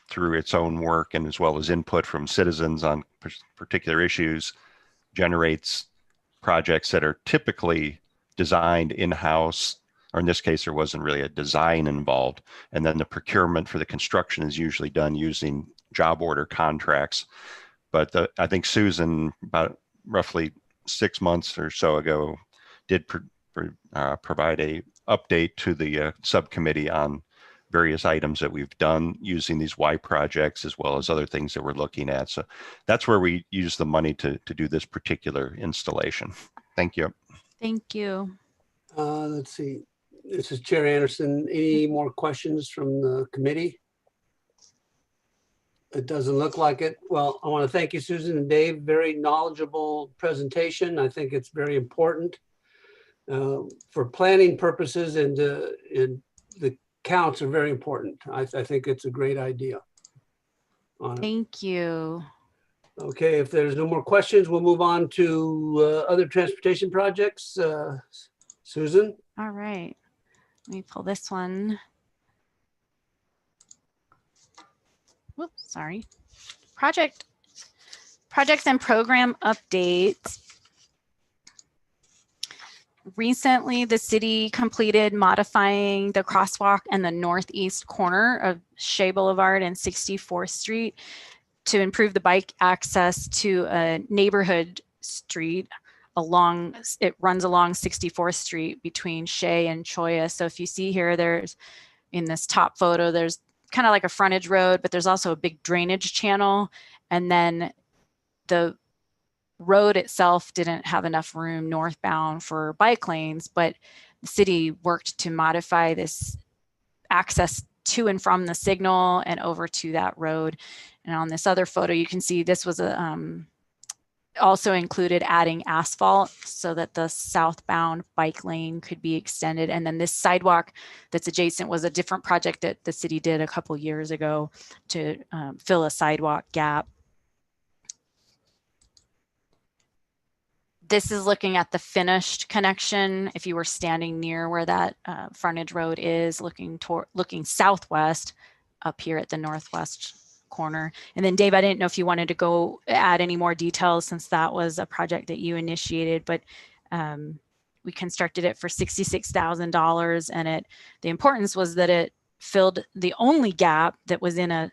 Speaker 9: through its own work and as well as input from citizens on particular issues generates projects that are typically designed in-house, or in this case there wasn't really a design involved, and then the procurement for the construction is usually done using job order contracts. But I think Susan, about roughly 6 months or so ago, did provide a update to the subcommittee on various items that we've done using these Y projects, as well as other things that we're looking at. So that's where we use the money to do this particular installation. Thank you.
Speaker 2: Thank you.
Speaker 3: Let's see. This is Chair Anderson. Any more questions from the committee? It doesn't look like it. Well, I want to thank you, Susan and Dave. Very knowledgeable presentation. I think it's very important for planning purposes, and the counts are very important. I think it's a great idea.
Speaker 2: Thank you.
Speaker 3: Okay, if there's no more questions, we'll move on to other transportation projects. Susan?
Speaker 2: All right. Let me pull this one. Whoops, sorry. Projects and program updates. Recently, the city completed modifying the crosswalk in the northeast corner of Shea Boulevard and 64th Street to improve the bike access to a neighborhood street it runs along 64th Street between Shea and Choya. So if you see here, there's in this top photo, there's kind of like a frontage road, but there's also a big drainage channel. And then the road itself didn't have enough room northbound for bike lanes, but the city worked to modify this access to and from the signal and over to that road. And on this other photo, you can see this was also included adding asphalt so that the southbound bike lane could be extended. And then this sidewalk that's adjacent was a different project that the city did a couple years ago to fill a sidewalk gap. This is looking at the finished connection. If you were standing near where that frontage road is, looking southwest up here at the northwest corner. And then Dave, I didn't know if you wanted to go add any more details since that was a project that you initiated, but we constructed it for $66,000, and the importance was that it filled the only gap that was in a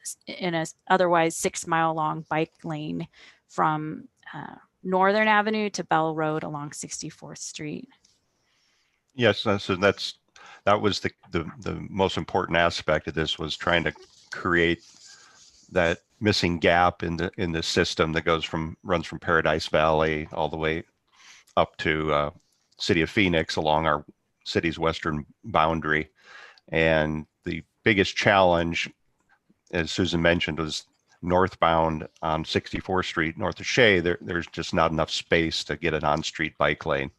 Speaker 2: otherwise 6-mile long bike lane from Northern Avenue to Bell Road along 64th Street.
Speaker 9: Yes, so that was the most important aspect of this, was trying to create that missing gap in the system that runs from Paradise Valley all the way up to City of Phoenix along our city's western boundary. And the biggest challenge, as Susan mentioned, was northbound on 64th Street, north of Shea. There's just not enough space to get an on-street bike lane.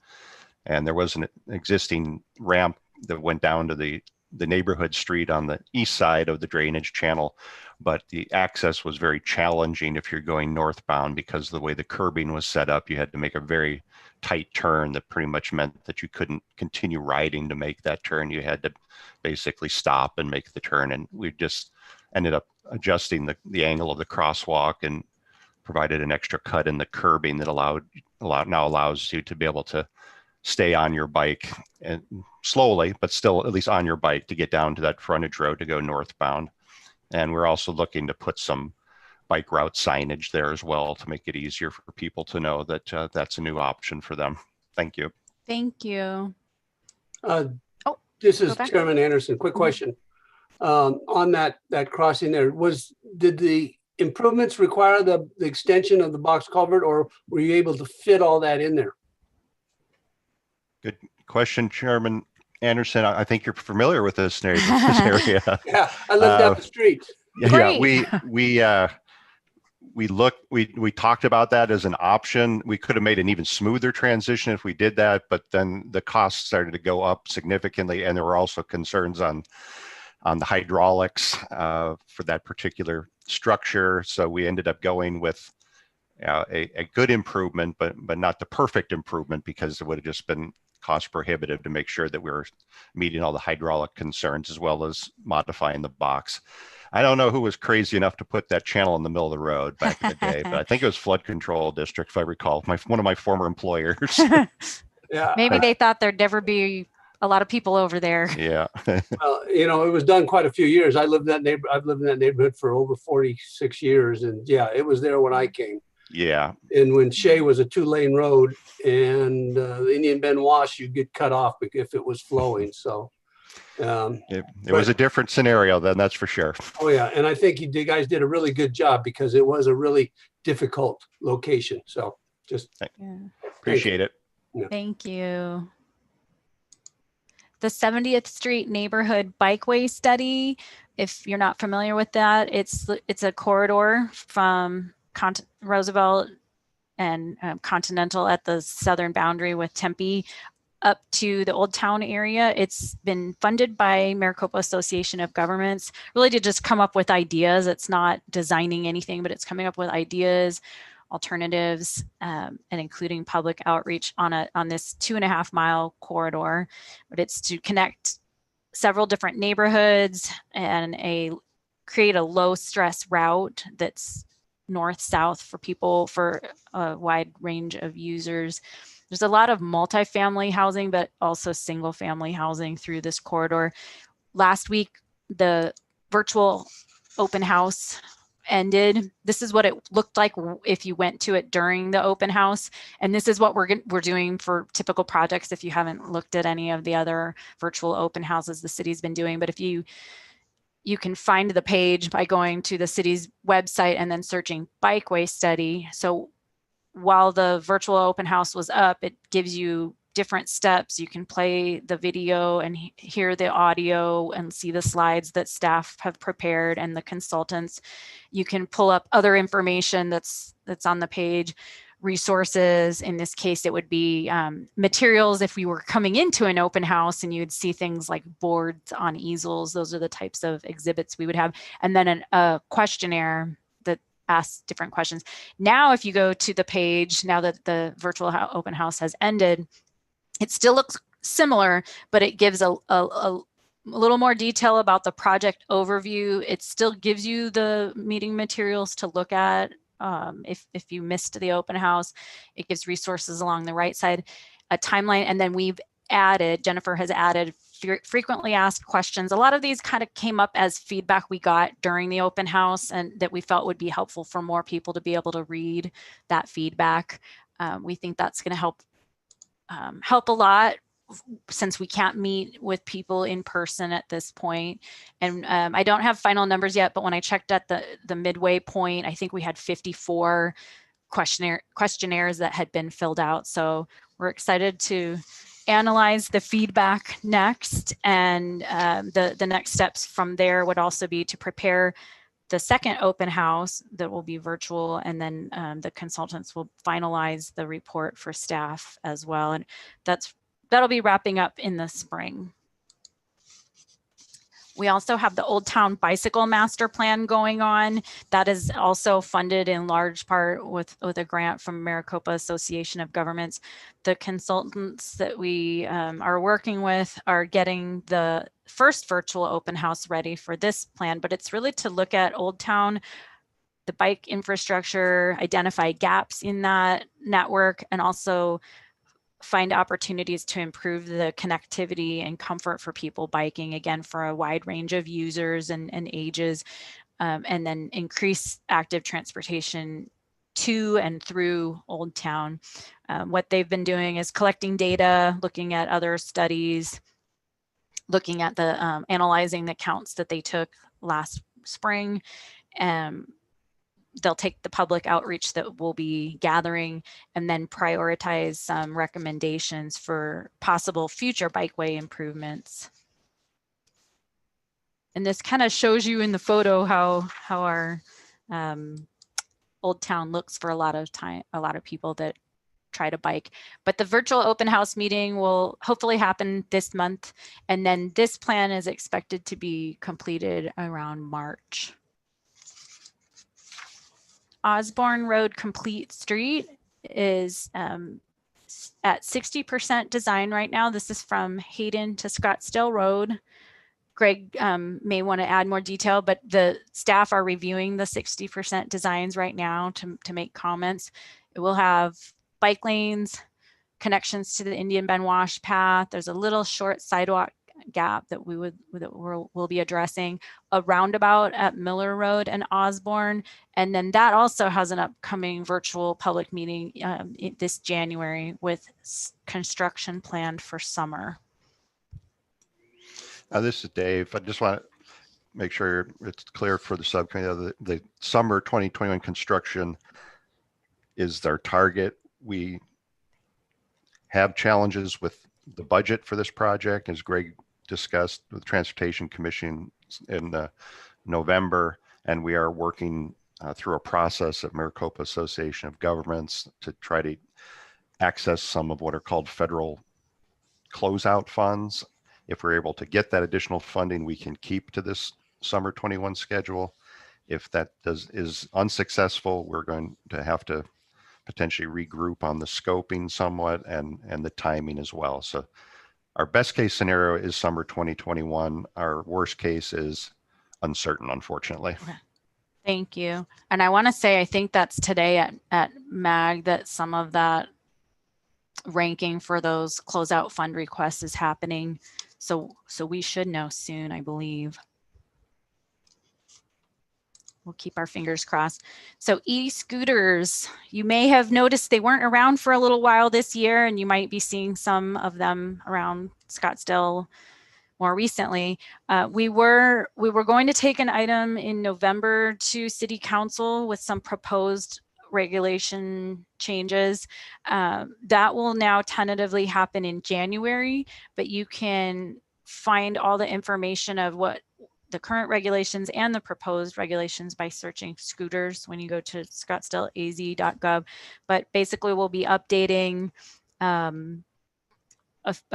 Speaker 9: And there was an existing ramp that went down to the neighborhood street on the east side of the drainage channel, but the access was very challenging if you're going northbound because of the way the curbing was set up. You had to make a very tight turn that pretty much meant that you couldn't continue riding to make that turn. You had to basically stop and make the turn, and we just ended up adjusting the angle of the crosswalk and provided an extra cut in the curbing that now allows you to be able to stay on your bike and slowly, but still at least on your bike to get down to that frontage road to go northbound. And we're also looking to put some bike route signage there as well to make it easier for people to know that that's a new option for them. Thank you.
Speaker 2: Thank you.
Speaker 3: This is Chairman Anderson. Quick question. On that crossing there, did the improvements require the extension of the box culvert, or were you able to fit all that in there?
Speaker 9: Good question, Chairman Anderson. I think you're familiar with this area.
Speaker 3: Yeah, I live down the street.
Speaker 9: Yeah, we talked about that as an option. We could have made an even smoother transition if we did that, but then the costs started to go up significantly, and there were also concerns on the hydraulics for that particular structure. So we ended up going with a good improvement, but not the perfect improvement, because it would have just been cost prohibitive to make sure that we were meeting all the hydraulic concerns as well as modifying the box. I don't know who was crazy enough to put that channel in the middle of the road back in the day, but I think it was Flood Control District, if I recall, one of my former employers.
Speaker 3: Yeah.
Speaker 2: Maybe they thought there'd never be a lot of people over there.
Speaker 9: Yeah.
Speaker 3: Well, it was done quite a few years. I've lived in that neighborhood for over 46 years, and yeah, it was there when I came.
Speaker 9: Yeah.
Speaker 3: And when Shea was a 2-lane road and the Indian Bend Wash, you'd get cut off if it was flowing. So
Speaker 9: it was a different scenario then, that's for sure.
Speaker 3: Oh yeah, and I think you guys did a really good job because it was a really difficult location. So just
Speaker 9: appreciate it.
Speaker 3: Yeah.
Speaker 2: Thank you. The 70th Street Neighborhood Bikeway Study, if you're not familiar with that, it's a corridor from Roosevelt and Continental at the southern boundary with Tempe up to the Old Town area. It's been funded by Maricopa Association of Governments, really to just come up with ideas. It's not designing anything, but it's coming up with ideas, alternatives, and including public outreach on this 2.5-mile corridor. But it's to connect several different neighborhoods and create a low stress route that's north-south for people, for a wide range of users. There's a lot of multifamily housing, but also single family housing through this corridor. Last week, the virtual open house ended. This is what it looked like if you went to it during the open house. And this is what we're doing for typical projects if you haven't looked at any of the other virtual open houses the city's been doing. But if you can find the page by going to the city's website and then searching Bikeway Study. So while the virtual open house was up, it gives you different steps. You can play the video and hear the audio and see the slides that staff have prepared and the consultants. You can pull up other information that's on the page, resources. In this case, it would be materials if we were coming into an open house, and you'd see things like boards on easels. Those are the types of exhibits we would have. And then a questionnaire that ask different questions. Now, if you go to the page, now that the virtual open house has ended, it still looks similar, but it gives a little more detail about the project overview. It still gives you the meeting materials to look at. If you missed the open house, it gives resources along the right side, a timeline, and then Jennifer has added frequently asked questions. A lot of these kind of came up as feedback we got during the open house and that we felt would be helpful for more people to be able to read that feedback. We think that's going to help a lot, since we can't meet with people in person at this point. And I don't have final numbers yet, but when I checked at the midway point, I think we had 54 questionnaires that had been filled out. So we're excited to analyze the feedback next. And the next steps from there would also be to prepare the second open house that will be virtual, and then the consultants will finalize the report for staff as well. And that'll be wrapping up in the spring. We also have the Old Town Bicycle Master Plan going on. That is also funded in large part with a grant from Maricopa Association of Governments. The consultants that we are working with are getting the first virtual open house ready for this plan, but it's really to look at Old Town, the bike infrastructure, identify gaps in that network, and also find opportunities to improve the connectivity and comfort for people biking, again, for a wide range of users and ages, and then increase active transportation to and through Old Town. What they've been doing is collecting data, looking at other studies, looking at the analyzing the counts that they took last spring. They'll take the public outreach that we'll be gathering and then prioritize some recommendations for possible future bikeway improvements. And this kind of shows you in the photo how our Old Town looks for a lot of people that try to bike. But the virtual open house meeting will hopefully happen this month. And then this plan is expected to be completed around March. Osborne Road Complete Street is at 60% design right now. This is from Hayden to Scottsdale Road. Greg may want to add more detail, but the staff are reviewing the 60% designs right now to make comments. It will have bike lanes, connections to the Indian Bend Wash Path. There's a little short sidewalk gap that we'll be addressing, a roundabout at Miller Road and Osborne, and then that also has an upcoming virtual public meeting this January with construction planned for summer.
Speaker 9: This is Dave. I just want to make sure it's clear for the subcommittee. The summer 2021 construction is their target. We have challenges with the budget for this project, as Greg discussed with the Transportation Commission in November, and we are working through a process at Maricopa Association of Governments to try to access some of what are called federal closeout funds. If we're able to get that additional funding, we can keep to this summer 21 schedule. If that is unsuccessful, we're going to have to potentially regroup on the scoping somewhat and the timing as well. So our best case scenario is summer 2021. Our worst case is uncertain, unfortunately.
Speaker 2: Okay. Thank you. And I want to say, I think that's today at MAG that some of that ranking for those closeout fund requests is happening. So we should know soon, I believe. We'll keep our fingers crossed. So e-scooters, you may have noticed they weren't around for a little while this year, and you might be seeing some of them around Scottsdale more recently. We were going to take an item in November to City Council with some proposed regulation changes. That will now tentatively happen in January, but you can find all the information of what the current regulations and the proposed regulations by searching scooters when you go to ScottsdaleEZ.gov. But basically we'll be updating a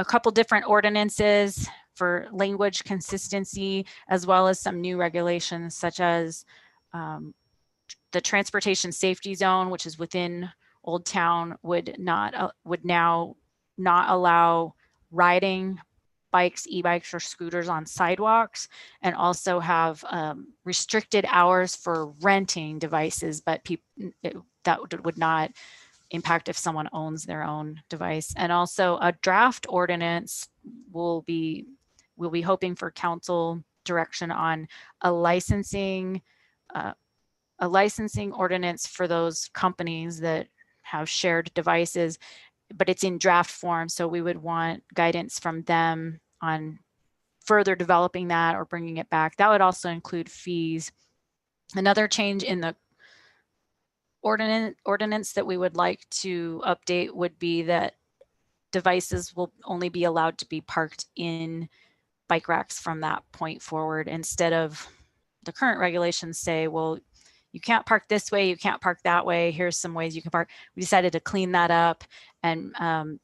Speaker 2: couple different ordinances for language consistency, as well as some new regulations such as the the transportation safety zone, which is within Old Town, would now not allow riding bikes, e-bikes, or scooters on sidewalks, and also have restricted hours for renting devices, but that would not impact if someone owns their own device. And also a draft ordinance we'll be hoping for council direction on a licensing ordinance for those companies that have shared devices, but it's in draft form. So we would want guidance from them on further developing that or bringing it back. That would also include fees. Another change in the ordinance that we would like to update would be that devices will only be allowed to be parked in bike racks from that point forward, instead of the current regulations say, well, you can't park this way, you can't park that way, here's some ways you can park. We decided to clean that up, and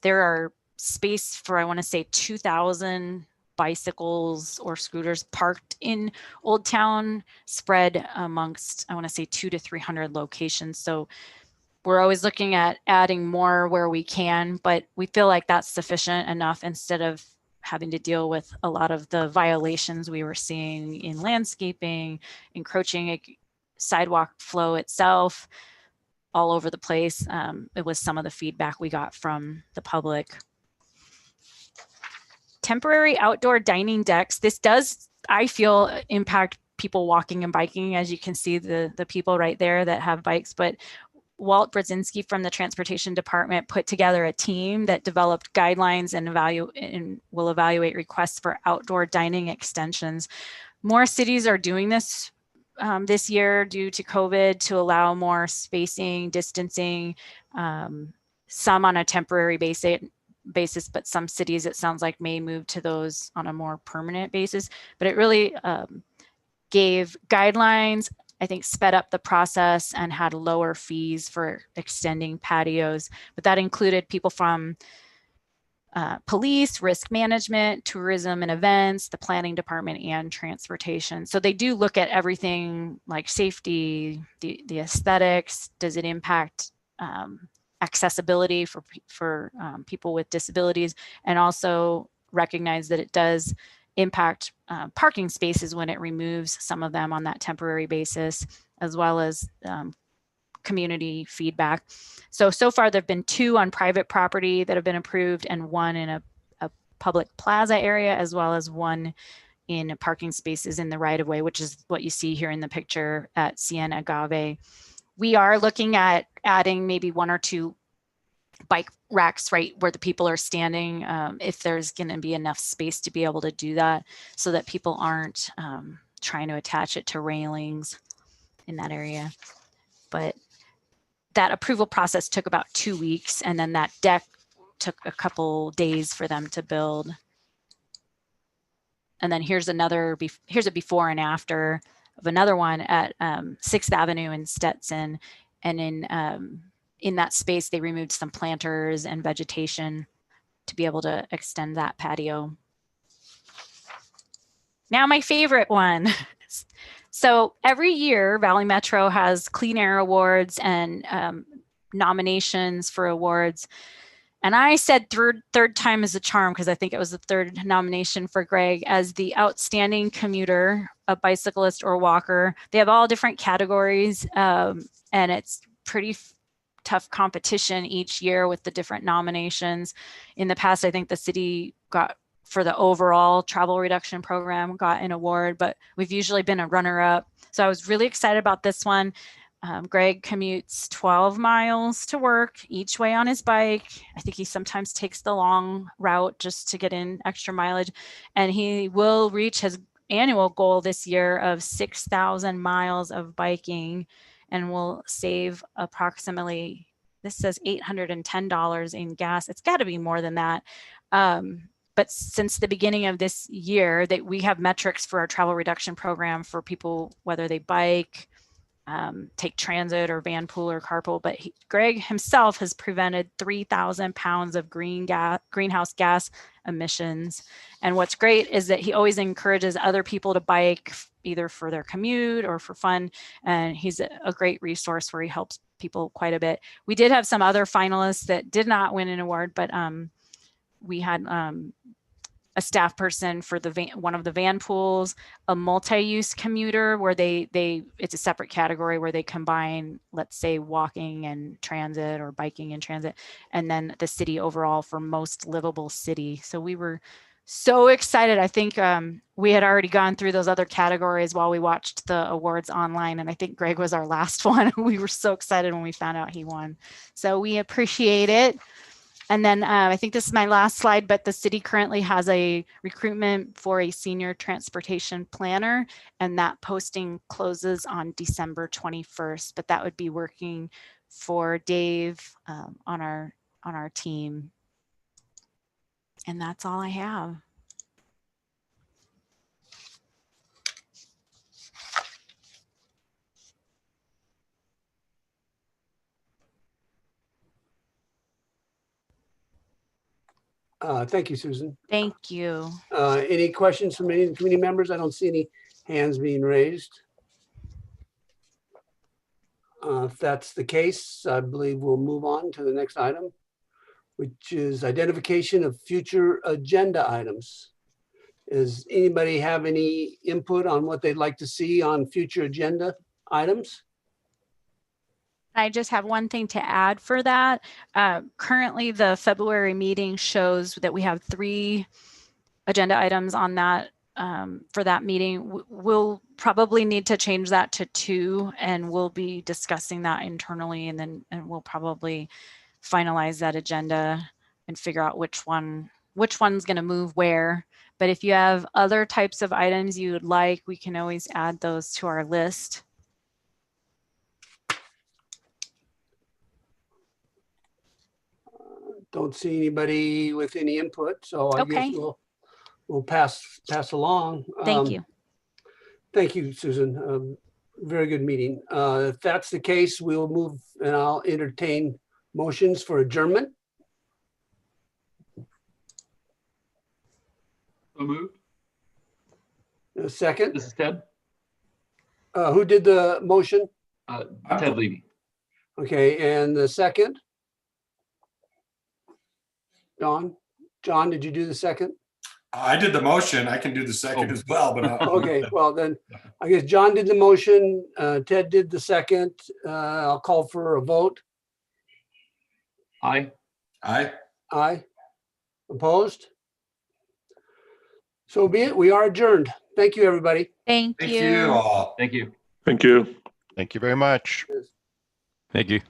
Speaker 2: there are space for, I want to say, 2,000 bicycles or scooters parked in Old Town, spread amongst, I want to say, 200 to 300 locations. So we're always looking at adding more where we can, but we feel like that's sufficient enough instead of having to deal with a lot of the violations we were seeing in landscaping, encroaching sidewalk flow itself all over the place. It was some of the feedback we got from the public. Temporary outdoor dining decks. This does, I feel, impact people walking and biking. As you can see, the people right there that have bikes, but Walt Brzezinski from the Transportation Department put together a team that developed guidelines and will evaluate requests for outdoor dining extensions. More cities are doing this this year due to COVID to allow more spacing, distancing, some on a temporary basis, but some cities, it sounds like, may move to those on a more permanent basis. But it really gave guidelines, I think, sped up the process and had lower fees for extending patios. But that included people from police, risk management, tourism and events, the planning department, and transportation. So they do look at everything like safety, the aesthetics. Does it impact accessibility for people with disabilities, and also recognize that it does impact parking spaces when it removes some of them on that temporary basis, as well as community feedback. So far there've been 2 on private property that have been approved, and 1 in a public plaza area, as well as 1 in parking spaces in the right of way, which is what you see here in the picture at Siena Agave. We are looking at adding maybe 1 or 2 bike racks right where the people are standing, if there's going to be enough space to be able to do that, so that people aren't trying to attach it to railings in that area. But that approval process took about 2 weeks, and then that deck took a couple days for them to build. And then here's a before and after of another one at 6th Avenue in Stetson. And in that space, they removed some planters and vegetation to be able to extend that patio. Now my favorite one. So every year, Valley Metro has Clean Air Awards and nominations for awards. And I said third time is a charm, because I think it was the 3rd nomination for Greg as the outstanding commuter, a bicyclist or walker. They have all different categories, and it's pretty tough competition each year with the different nominations. In the past, I think the city got, for the overall travel reduction program, got an award, but we've usually been a runner-up. So I was really excited about this one. Greg commutes 12 miles to work each way on his bike. I think he sometimes takes the long route just to get in extra mileage, and he will reach his annual goal this year of 6,000 miles of biking, and will save approximately, this says $810 in gas. It's got to be more than that. But since the beginning of this year, that we have metrics for our travel reduction program for people, whether they bike, take transit or van pool or carpool. But Greg himself has prevented 3,000 pounds of greenhouse gas emissions. And what's great is that he always encourages other people to bike either for their commute or for fun. And he's a great resource where he helps people quite a bit. We did have some other finalists that did not win an award, but we had a staff person for the one of the van pools, a multi-use commuter where it's a separate category where they combine, let's say, walking and transit or biking and transit, and then the city overall for most livable city. So we were so excited. I think we had already gone through those other categories while we watched the awards online, and I think Greg was our last one. We were so excited when we found out he won. So we appreciate it. And then I think this is my last slide, but the city currently has a recruitment for a senior transportation planner, and that posting closes on December 21st, but that would be working for Dave on our team. And that's all I have.
Speaker 3: Thank you, Susan.
Speaker 2: Thank you.
Speaker 3: Any questions from any committee members? I don't see any hands being raised. If that's the case, I believe we'll move on to the next item, which is identification of future agenda items. Does anybody have any input on what they'd like to see on future agenda items?
Speaker 2: I just have one thing to add for that. Currently, the February meeting shows that we have 3 agenda items on that for that meeting. We'll probably need to change that to 2, and we'll be discussing that internally, and we'll probably finalize that agenda and figure out which one's going to move where. But if you have other types of items you would like, we can always add those to our list.
Speaker 3: Don't see anybody with any input, so I guess we'll pass along.
Speaker 2: Thank you.
Speaker 3: Thank you, Susan. Very good meeting. If that's the case, we'll move, and I'll entertain motions for adjournment.
Speaker 6: So moved.
Speaker 3: A second.
Speaker 6: This is Ted.
Speaker 3: Who did the motion?
Speaker 6: Ted Levy.
Speaker 3: Okay, and the second? John, did you do the second?
Speaker 5: I did the motion. I can do the second as well, but
Speaker 3: okay. Well, then I guess John did the motion. Ted did the second. I'll call for a vote.
Speaker 6: Aye.
Speaker 5: Aye.
Speaker 3: Aye. Opposed? So be it. We are adjourned. Thank you, everybody.
Speaker 2: Thank you.
Speaker 5: Thank you all.
Speaker 6: Thank you.
Speaker 8: Thank you.
Speaker 9: Thank you very much.
Speaker 10: Thank you.